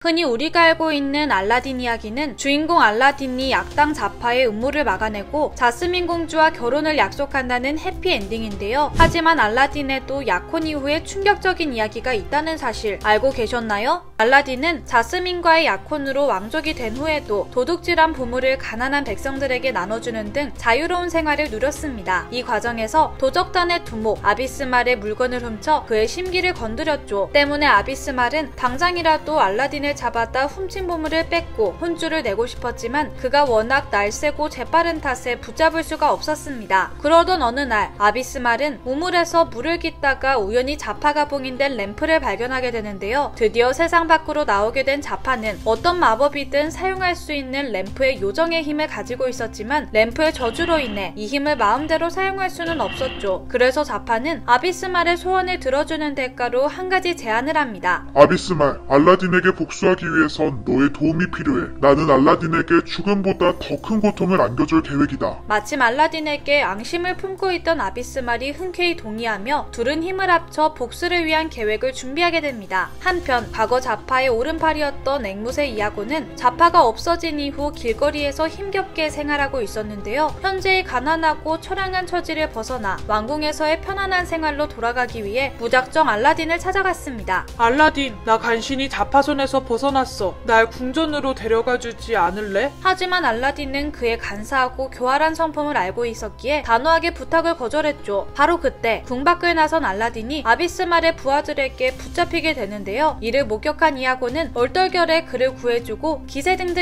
흔히 우리가 알고 있는 알라딘 이야기는 주인공 알라딘이 악당 자파의 음모를 막아내고 자스민 공주와 결혼을 약속한다는 해피엔딩인데요. 하지만 알라딘에도 약혼 이후에 충격적인 이야기가 있다는 사실 알고 계셨나요? 알라딘은 자스민과의 약혼으로 왕족이 된 후에도 도둑질한 보물을 가난한 백성들에게 나눠주는 등 자유로운 생활을 누렸습니다. 이 과정에서 도적단의 두목 아비스말의 물건을 훔쳐 그의 심기를 건드렸죠. 때문에 아비스말은 당장이라도 알라딘을 알라딘을 잡아다 훔친 보물을 뺏고 혼쭐을 내고 싶었지만 그가 워낙 날쌔고 재빠른 탓에 붙잡을 수가 없었습니다. 그러던 어느 날 아비스말은 우물에서 물을 깃다가 우연히 자파가 봉인된 램프를 발견하게 되는데요. 드디어 세상 밖으로 나오게 된 자파는 어떤 마법이든 사용할 수 있는 램프의 요정의 힘을 가지고 있었지만 램프의 저주로 인해 이 힘을 마음대로 사용할 수는 없었죠. 그래서 자파는 아비스말의 소원을 들어주는 대가로 한 가지 제안을 합니다. 아비스말, 알라딘에게 복수하기 위해선 너의 도움이 필요해. 나는 알라딘에게 죽음보다 더 큰 고통을 안겨줄 계획이다. 마침 알라딘에게 앙심을 품고 있던 아비스말이 흔쾌히 동의하며 둘은 힘을 합쳐 복수를 위한 계획을 준비하게 됩니다. 한편 과거 자파의 오른팔이었던 앵무새 이아고는 자파가 없어진 이후 길거리에서 힘겹게 생활하고 있었는데요. 현재의 가난하고 처량한 처지를 벗어나 왕궁에서의 편안한 생활로 돌아가기 위해 무작정 알라딘을 찾아갔습니다. 알라딘, 나 간신히 자파 손에서 벗어났어. 날 궁전으로 데려가 주지 않을래? 하지만 알라딘은 그의 간사하고 교활한 성품을 알고 있었기에 단호하게 부탁을 거절했죠. 바로 그때 궁 밖을 나선 알라딘이 아비스말의 부하들에게 붙잡히게 되는데요. 이를 목격한 이아고는 얼떨결에 그를 구해주고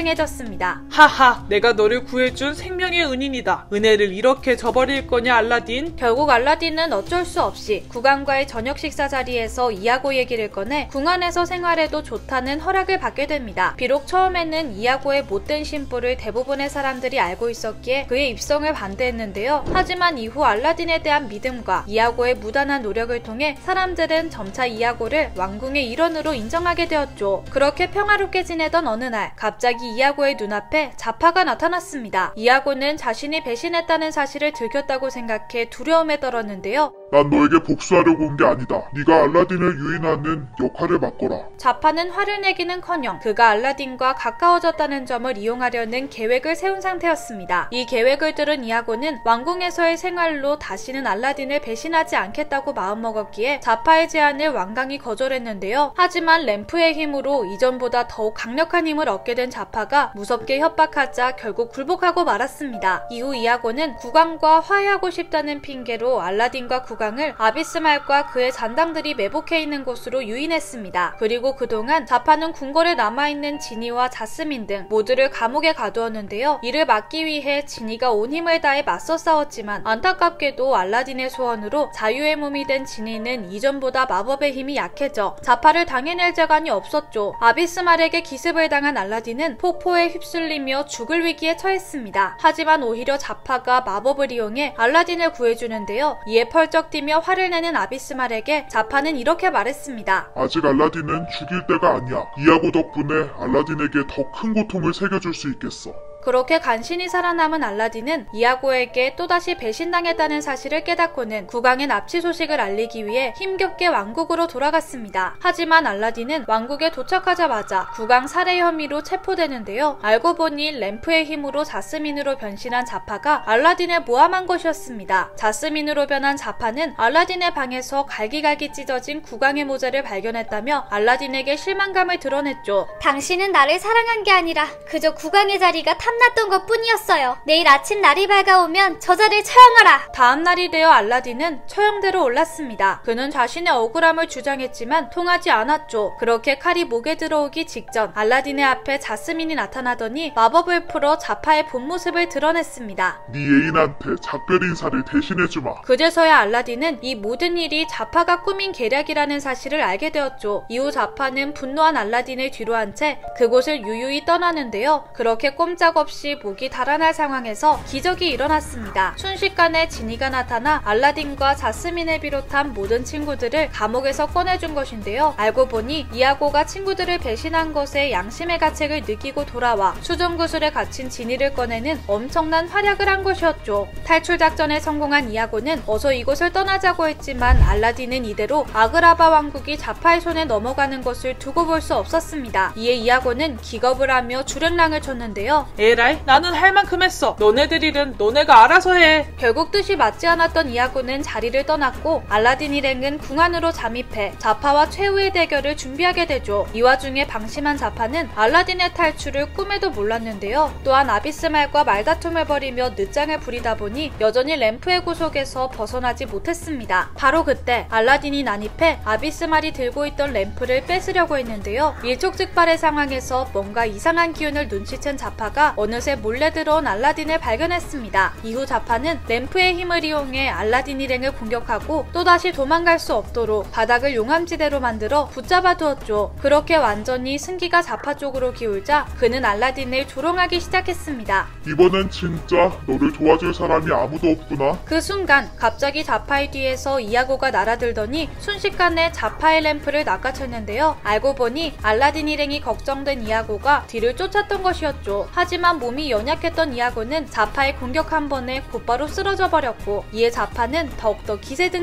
기세등등해졌습니다. 하하, 내가 너를 구해준 생명의 은인이다. 은혜를 이렇게 저버릴 거냐, 알라딘? 결국 알라딘은 어쩔 수 없이 국왕과의 저녁 식사 자리에서 이아고 얘기를 꺼내 궁 안에서 생활해도 좋다는 허락을 받게 됩니다. 비록 처음에는 이아고의 못된 심보를 대부분의 사람들이 알고 있었기에 그의 입성을 반대했는데요. 하지만 이후 알라딘에 대한 믿음과 이아고의 무단한 노력을 통해 사람들은 점차 이아고를 왕궁의 일원으로 인정하게 되었죠. 그렇게 평화롭게 지내던 어느 날 갑자기 이아고의 눈앞에 자파가 나타났습니다. 이아고는 자신이 배신했다는 사실을 들켰다고 생각해 두려움에 떨었는데요. 난 너에게 복수하려고 온 게 아니다. 네가 알라딘을 유인하는 역할을 맡거라. 자파는 화를 내기는커녕 그가 알라딘과 가까워졌다는 점을 이용하려는 계획을 세운 상태였습니다. 이 계획을 들은 이아고는 왕궁에서의 생활로 다시는 알라딘을 배신하지 않겠다고 마음먹었기에 자파의 제안을 완강히 거절했는데요. 하지만 램프의 힘으로 이전보다 더욱 강력한 힘을 얻게 된 자파가 무섭게 협박하자 결국 굴복하고 말았습니다. 이후 이아고는 국왕과 화해하고 싶다는 핑계로 알라딘과 국왕을 아비스말과 그의 잔당들이 매복해 있는 곳으로 유인했습니다. 그리고 그동안 자파는 궁궐에 남아있는 지니와 자스민 등 모두를 감옥에 가두었는데요. 이를 막기 위해 지니가 온 힘을 다해 맞서 싸웠지만 안타깝게도 알라딘의 소원으로 자유의 몸이 된 지니는 이전보다 마법의 힘이 약해져 자파를 당해낼 재간이 없었죠. 아비스말에게 기습을 당한 알라딘은 폭포에 휩쓸리며 죽을 위기에 처했습니다. 하지만 오히려 자파가 마법을 이용해 알라딘을 구해주는데요. 이에 펄쩍 뛰며 화를 내는 아비스말에게 자파는 이렇게 말했습니다. 아직 알라딘은 죽일 때가 아니야. 이아고 덕분에 알라딘에게 더 큰 고통을 새겨줄 수 있겠어. 그렇게 간신히 살아남은 알라딘은 이아고에게 또다시 배신당했다는 사실을 깨닫고는 국왕의 납치 소식을 알리기 위해 힘겹게 왕국으로 돌아갔습니다. 하지만 알라딘은 왕국에 도착하자마자 국왕 살해 혐의로 체포되는데요. 알고 보니 램프의 힘으로 자스민으로 변신한 자파가 알라딘을 모함한 것이었습니다. 자스민으로 변한 자파는 알라딘의 방에서 갈기갈기 찢어진 국왕의 모자를 발견했다며 알라딘에게 실망감을 드러냈죠. 당신은 나를 사랑한 게 아니라 그저 국왕의 자리가 탐났던 것 뿐이었어요. 내일 아침 날이 밝아오면 저자를 처형하라. 다음 날이 되어 알라딘은 처형대로 올랐습니다. 그는 자신의 억울함을 주장했지만 통하지 않았죠. 그렇게 칼이 목에 들어오기 직전 알라딘의 앞에 자스민이 나타나더니 마법을 풀어 자파의 본 모습을 드러냈습니다. 네 애인한테 작별 인사를 대신해주마. 그제서야 알라딘은 이 모든 일이 자파가 꾸민 계략이라는 사실을 알게 되었죠. 이후 자파는 분노한 알라딘을 뒤로 한 채 그곳을 유유히 떠나는데요. 그렇게 꼼짝없이 목이 달아날 상황에서 기적이 일어났습니다. 순식간에 지니가 나타나 알라딘과 자스민을 비롯한 모든 친구들을 감옥에서 꺼내준 것인데요. 알고 보니 이아고가 친구들을 배신한 것에 양심의 가책을 느끼고 돌아와 수정구슬에 갇힌 지니를 꺼내는 엄청난 활약을 한 것이었죠. 탈출 작전에 성공한 이아고는 어서 이곳을 떠나자고 했지만 알라딘은 이대로 아그라바 왕국이 자파의 손에 넘어가는 것을 두고 볼 수 없었습니다. 이에 이아고는 기겁을 하며 주랭랑을 쳤는데요. 에라이, 나는 할 만큼 했어. 너네들 일은 너네가 알아서 해. 결국 뜻이 맞지 않았던 이아고는 자리를 떠났고 알라딘 일행은 궁 안으로 잠입해 자파와 최후의 대결을 준비하게 되죠. 이 와중에 방심한 자파는 알라딘의 탈출을 꿈에도 몰랐는데요. 또한 아비스말과 말다툼을 벌이며 늦장을 부리다 보니 여전히 램프의 구속에서 벗어나지 못했습니다. 바로 그때 알라딘이 난입해 아비스말이 들고 있던 램프를 뺏으려고 했는데요. 일촉즉발의 상황에서 뭔가 이상한 기운을 눈치챈 자파가 어느새 몰래 들어온 알라딘을 발견했습니다. 이후 자파는 램프의 힘을 이용해 알라딘 일행을 공격하고 또다시 도망갈 수 없도록 바닥을 용암지대로 만들어 붙잡아 두었죠. 그렇게 완전히 승기가 자파 쪽으로 기울자 그는 알라딘을 조롱하기 시작했습니다. 이번엔 진짜 너를 도와줄 사람이 아무도 없구나. 그 순간 갑자기 자파의 뒤에서 이아고가 날아들더니 순식간에 자파의 램프를 낚아챘는데요. 알고 보니 알라딘 일행이 걱정된 이아고가 뒤를 쫓았던 것이었죠. 하지만 몸이 연약했던 이아고는 자파의 공격 한 번에 곧바로 쓰러져 버렸고 이에 자파는 더욱더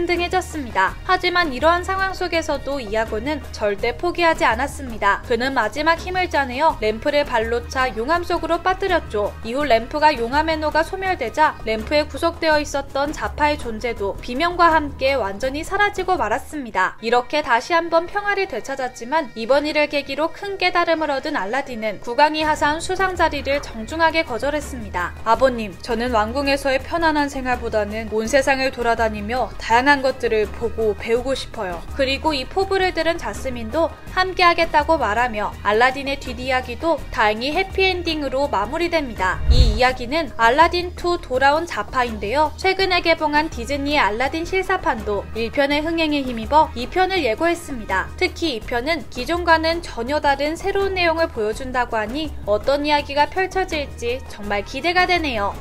기세등등해졌습니다. 하지만 이러한 상황 속에서도 이아고는 절대 포기하지 않았습니다. 그는 마지막 힘을 짜내어 램프를 발로 차 용암 속으로 빠뜨렸죠. 이후 램프가 용암에 녹아 소멸되자 램프에 구속되어 있었던 자파의 존재도 비명과 함께 완전히 사라지고 말았습니다. 이렇게 다시 한번 평화를 되찾았지만 이번 일을 계기로 큰 깨달음을 얻은 알라딘은 국왕이 하사한 수상 자리를 정중하게 거절했습니다. 아버님, 저는 왕궁에서의 편안한 생활보다는 온 세상을 돌아다니며 다양한 것들을 보고 배우고 싶어요. 그리고 이 포부를 들은 자스민도 함께하겠다고 말하며 알라딘의 뒷이야기도 다행히 해피엔딩으로 마무리됩니다. 이 이야기는 알라딘2 돌아온 자파인데요. 최근에 개봉한 디즈니의 알라딘 실사판도 1편의 흥행에 힘입어 2편을 예고했습니다. 특히 2편은 기존과는 전혀 다른 새로운 내용을 보여준다고 하니 어떤 이야기가 펼쳐질지 정말 기대가 되네요.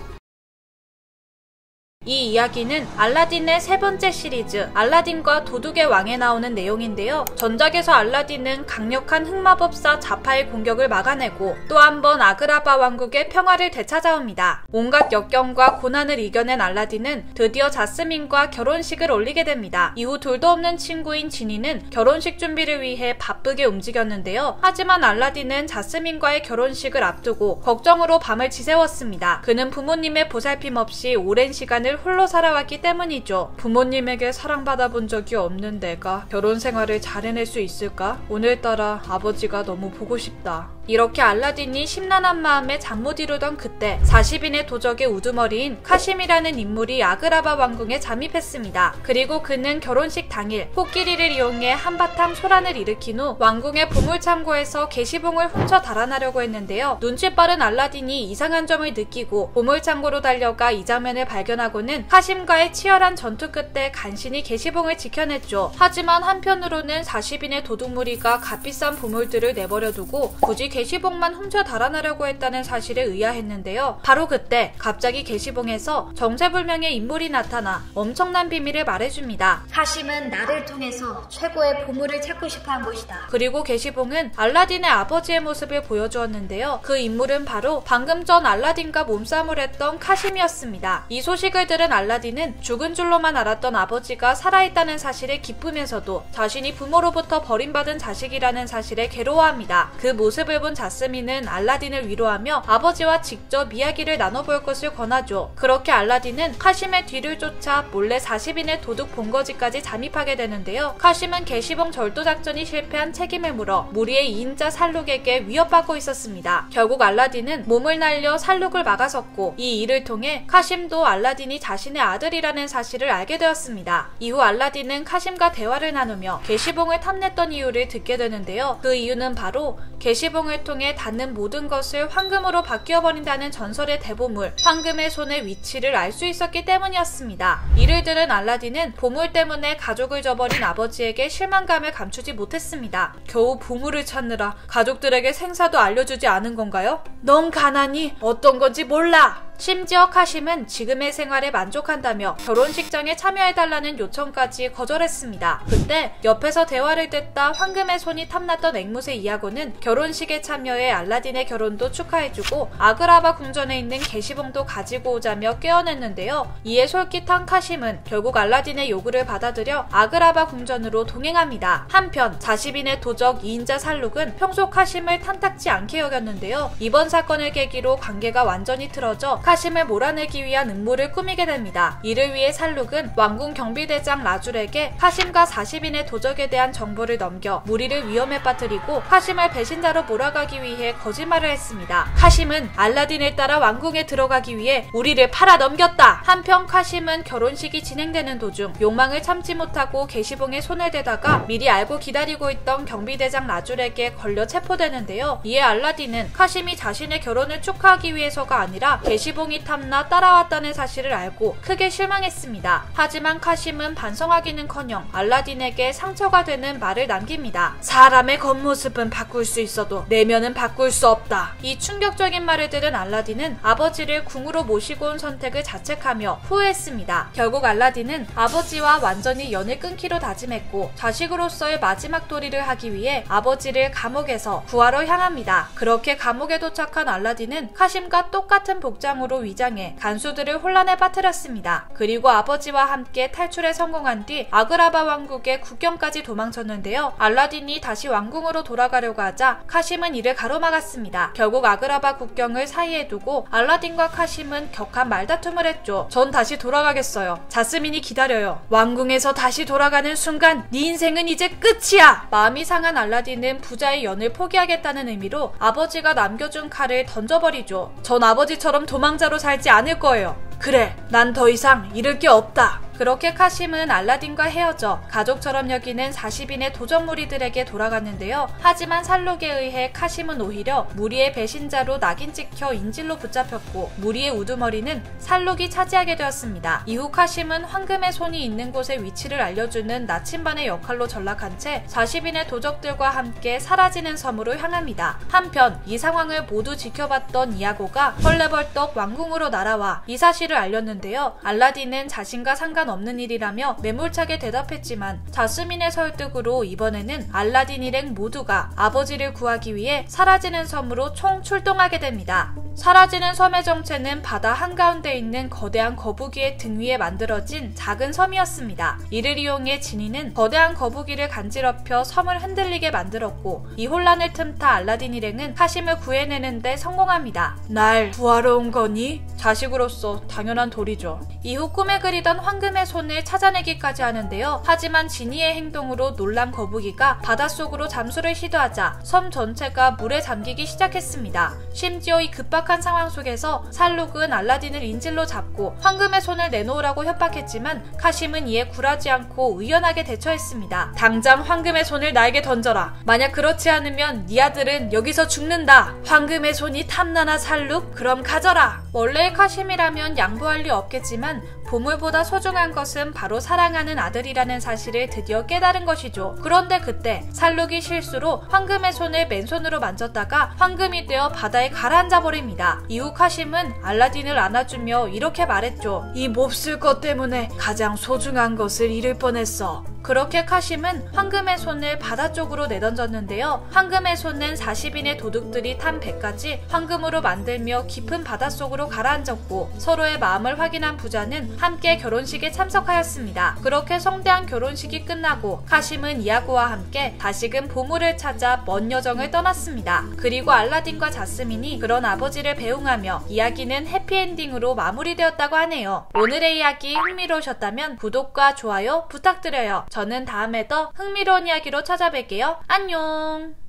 이 이야기는 알라딘의 세 번째 시리즈 알라딘과 도둑의 왕에 나오는 내용인데요. 전작에서 알라딘은 강력한 흑마법사 자파의 공격을 막아내고 또 한 번 아그라바 왕국의 평화를 되찾아옵니다. 온갖 역경과 고난을 이겨낸 알라딘은 드디어 자스민과 결혼식을 올리게 됩니다. 이후 둘도 없는 친구인 지니는 결혼식 준비를 위해 바쁘게 움직였는데요. 하지만 알라딘은 자스민과의 결혼식을 앞두고 걱정으로 밤을 지새웠습니다. 그는 부모님의 보살핌 없이 오랜 시간을 홀로 살아왔기 때문이죠. 부모님에게 사랑받아본 적이 없는 내가 결혼 생활을 잘 해낼 수 있을까? 오늘따라 아버지가 너무 보고 싶다. 이렇게 알라딘이 심란한 마음에 잠 못 이루던 그때 40인의 도적의 우두머리인 카심이라는 인물이 아그라바 왕궁에 잠입했습니다. 그리고 그는 결혼식 당일 코끼리를 이용해 한바탕 소란을 일으킨 후 왕궁의 보물창고에서 게시봉을 훔쳐 달아나려고 했는데요. 눈치 빠른 알라딘이 이상한 점을 느끼고 보물창고로 달려가 이 장면을 발견하고는 카심과의 치열한 전투 끝에 간신히 게시봉을 지켜냈죠. 하지만 한편으로는 40인의 도둑무리가 값비싼 보물들을 내버려두고 굳이 게시봉만 훔쳐 달아나려고 했다는 사실에 의아했는데요. 바로 그때 갑자기 게시봉에서 정체불명의 인물이 나타나 엄청난 비밀을 말해줍니다. 카심은 나를 통해서 최고의 보물을 찾고 싶어한 곳이다. 그리고 게시봉은 알라딘의 아버지의 모습을 보여주었는데요. 그 인물은 바로 방금 전 알라딘과 몸싸움을 했던 카심이었습니다. 이 소식을 들은 알라딘은 죽은 줄로만 알았던 아버지가 살아있다는 사실에 기쁘면서도 자신이 부모로부터 버림받은 자식이라는 사실에 괴로워합니다. 그 모습을 본 자스민은 알라딘을 위로하며 아버지와 직접 이야기를 나눠볼 것을 권하죠. 그렇게 알라딘은 카심의 뒤를 쫓아 몰래 40인의 도둑 본거지까지 잠입하게 되는데요. 카심은 게시봉 절도 작전이 실패한 책임을 물어 무리의 2인자 살룩에게 위협받고 있었습니다. 결국 알라딘은 몸을 날려 살룩을 막아섰고 이 일을 통해 카심도 알라딘이 자신의 아들이라는 사실을 알게 되었습니다. 이후 알라딘은 카심과 대화를 나누며 게시봉을 탐냈던 이유를 듣게 되는데요. 그 이유는 바로 게시봉을 통해 닿는 모든 것을 황금으로 바뀌어버린다는 전설의 대보물 황금의 손의 위치를 알 수 있었기 때문이었습니다. 이를 들은 알라딘은 보물 때문에 가족을 저버린 아버지에게 실망감을 감추지 못했습니다. 겨우 보물을 찾느라 가족들에게 생사도 알려주지 않은 건가요? 넌 가난이 어떤 건지 몰라! 심지어 카심은 지금의 생활에 만족한다며 결혼식장에 참여해달라는 요청까지 거절했습니다. 그때 옆에서 대화를 듣다 황금의 손이 탐났던 앵무새 이야고는 결혼식에 참여해 알라딘의 결혼도 축하해주고 아그라바 궁전에 있는 게시봉도 가지고 오자며 깨어냈는데요. 이에 솔깃한 카심은 결국 알라딘의 요구를 받아들여 아그라바 궁전으로 동행합니다. 한편 자시빈의 도적 2인자 살룩은 평소 카심을 탐탁지 않게 여겼는데요. 이번 사건을 계기로 관계가 완전히 틀어져 카심을 몰아내기 위한 음모를 꾸미게 됩니다. 이를 위해 살룩은 왕궁 경비대장 라줄에게 카심과 자시빈의 도적에 대한 정보를 넘겨 무리를 위험에 빠뜨리고 카심을 배신자로 몰아가기 위해 거짓말을 했습니다. 카심은 알라딘을 따라 왕궁에 들어가기 위해 우리를 팔아 넘겼다. 한편 카심은 결혼식이 진행되는 도중 욕망을 참지 못하고 게시봉에 손을 대다가 미리 알고 기다리고 있던 경비대장 라줄에게 걸려 체포되는데요. 이에 알라딘은 카심이 자신의 결혼을 축하하기 위해서가 아니라 게시봉이 탐나 따라왔다는 사실을 알고 크게 실망했습니다. 하지만 카심은 반성하기는커녕 알라딘에게 상처가 되는 말을 남깁니다. 사람의 겉모습은 바꿀 수 있어도 내면은 바꿀 수 없다. 이 충격적인 말을 들은 알라딘은 아버지를 궁으로 모시고 온 선택을 자책하며 후회했습니다. 결국 알라딘은 아버지와 완전히 연을 끊기로 다짐했고 자식으로서의 마지막 도리를 하기 위해 아버지를 감옥에서 구하러 향합니다. 그렇게 감옥에 도착한 알라딘은 카심과 똑같은 복장으로 위장해 간수들을 혼란에 빠뜨렸습니다. 그리고 아버지와 함께 탈출에 성공한 뒤 아그라바 왕국의 국경까지 도망쳤는데요. 알라딘이 다시 왕궁으로 돌아가려고 하자 카심은 이를 가로막았습니다. 결국 아그라바 국경을 사이에 두고 알라딘과 카심은 격한 말다툼을 했죠. 전 다시 돌아가겠어요. 자스민이 기다려요. 왕궁에서 다시 돌아가는 순간 네 인생은 이제 끝이야. 마음이 상한 알라딘은 부자의 연을 포기하겠다는 의미로 아버지가 남겨준 칼을 던져버리죠. 전 아버지처럼 도망자로 살지 않을 거예요. 그래, 난 더 이상 잃을 게 없다. 그렇게 카심은 알라딘과 헤어져 가족처럼 여기는 자시빈의 도적 무리들에게 돌아갔는데요. 하지만 살룩에 의해 카심은 오히려 무리의 배신자로 낙인 찍혀 인질로 붙잡혔고 무리의 우두머리는 살룩이 차지하게 되었습니다. 이후 카심은 황금의 손이 있는 곳의 위치를 알려주는 나침반의 역할로 전락한 채 자시빈의 도적들과 함께 사라지는 섬으로 향합니다. 한편 이 상황을 모두 지켜봤던 이아고가 헐레벌떡 왕궁으로 날아와 이 사실을 알렸는데요. 알라딘은 자신과 상관없는 일이라며 매몰차게 대답했지만 자스민의 설득으로 이번에는 알라딘 일행 모두가 아버지를 구하기 위해 사라지는 섬으로 총 출동하게 됩니다. 사라지는 섬의 정체는 바다 한가운데 있는 거대한 거북이의 등 위에 만들어진 작은 섬이었습니다. 이를 이용해 지니는 거대한 거북이를 간지럽혀 섬을 흔들리게 만들었고 이 혼란을 틈타 알라딘 일행은 카심을 구해내는데 성공합니다. 날 구하러 온 거니? 자식으로서 당연한 도리죠. 이후 꿈에 그리던 황금의 손을 찾아내기까지 하는데요. 하지만 지니의 행동으로 놀란 거북이가 바닷속으로 잠수를 시도하자 섬 전체가 물에 잠기기 시작했습니다. 심지어 이 급박한 상황 속에서 살룩은 알라딘을 인질로 잡고 황금의 손을 내놓으라고 협박했지만 카심은 이에 굴하지 않고 의연하게 대처했습니다. 당장 황금의 손을 나에게 던져라. 만약 그렇지 않으면 네 아들은 여기서 죽는다. 황금의 손이 탐나나 살룩? 그럼 가져라. 원래의 카심이라면 양보할 리 없겠지만 보물보다 소중한 것은 바로 사랑하는 아들이라는 사실을 드디어 깨달은 것이죠. 그런데 그때 살룩이 실수로 황금의 손을 맨손으로 만졌다가 황금이 되어 바다에 가라앉아 버립니다. 이후 카심은 알라딘을 안아주며 이렇게 말했죠. 이 몹쓸 것 때문에 가장 소중한 것을 잃을 뻔했어. 그렇게 카심은 황금의 손을 바다 쪽으로 내던졌는데요. 황금의 손은 40인의 도둑들이 탄 배까지 황금으로 만들며 깊은 바닷속으로 가라앉았고 서로의 마음을 확인한 부자는 함께 결혼식에 참석하였습니다. 그렇게 성대한 결혼식이 끝나고 카심은 이아고와 함께 다시금 보물을 찾아 먼 여정을 떠났습니다. 그리고 알라딘과 자스민이 그런 아버지를 배웅하며 이야기는 해피엔딩으로 마무리되었다고 하네요. 오늘의 이야기 흥미로우셨다면 구독과 좋아요 부탁드려요. 저는 다음에 더 흥미로운 이야기로 찾아뵐게요. 안녕!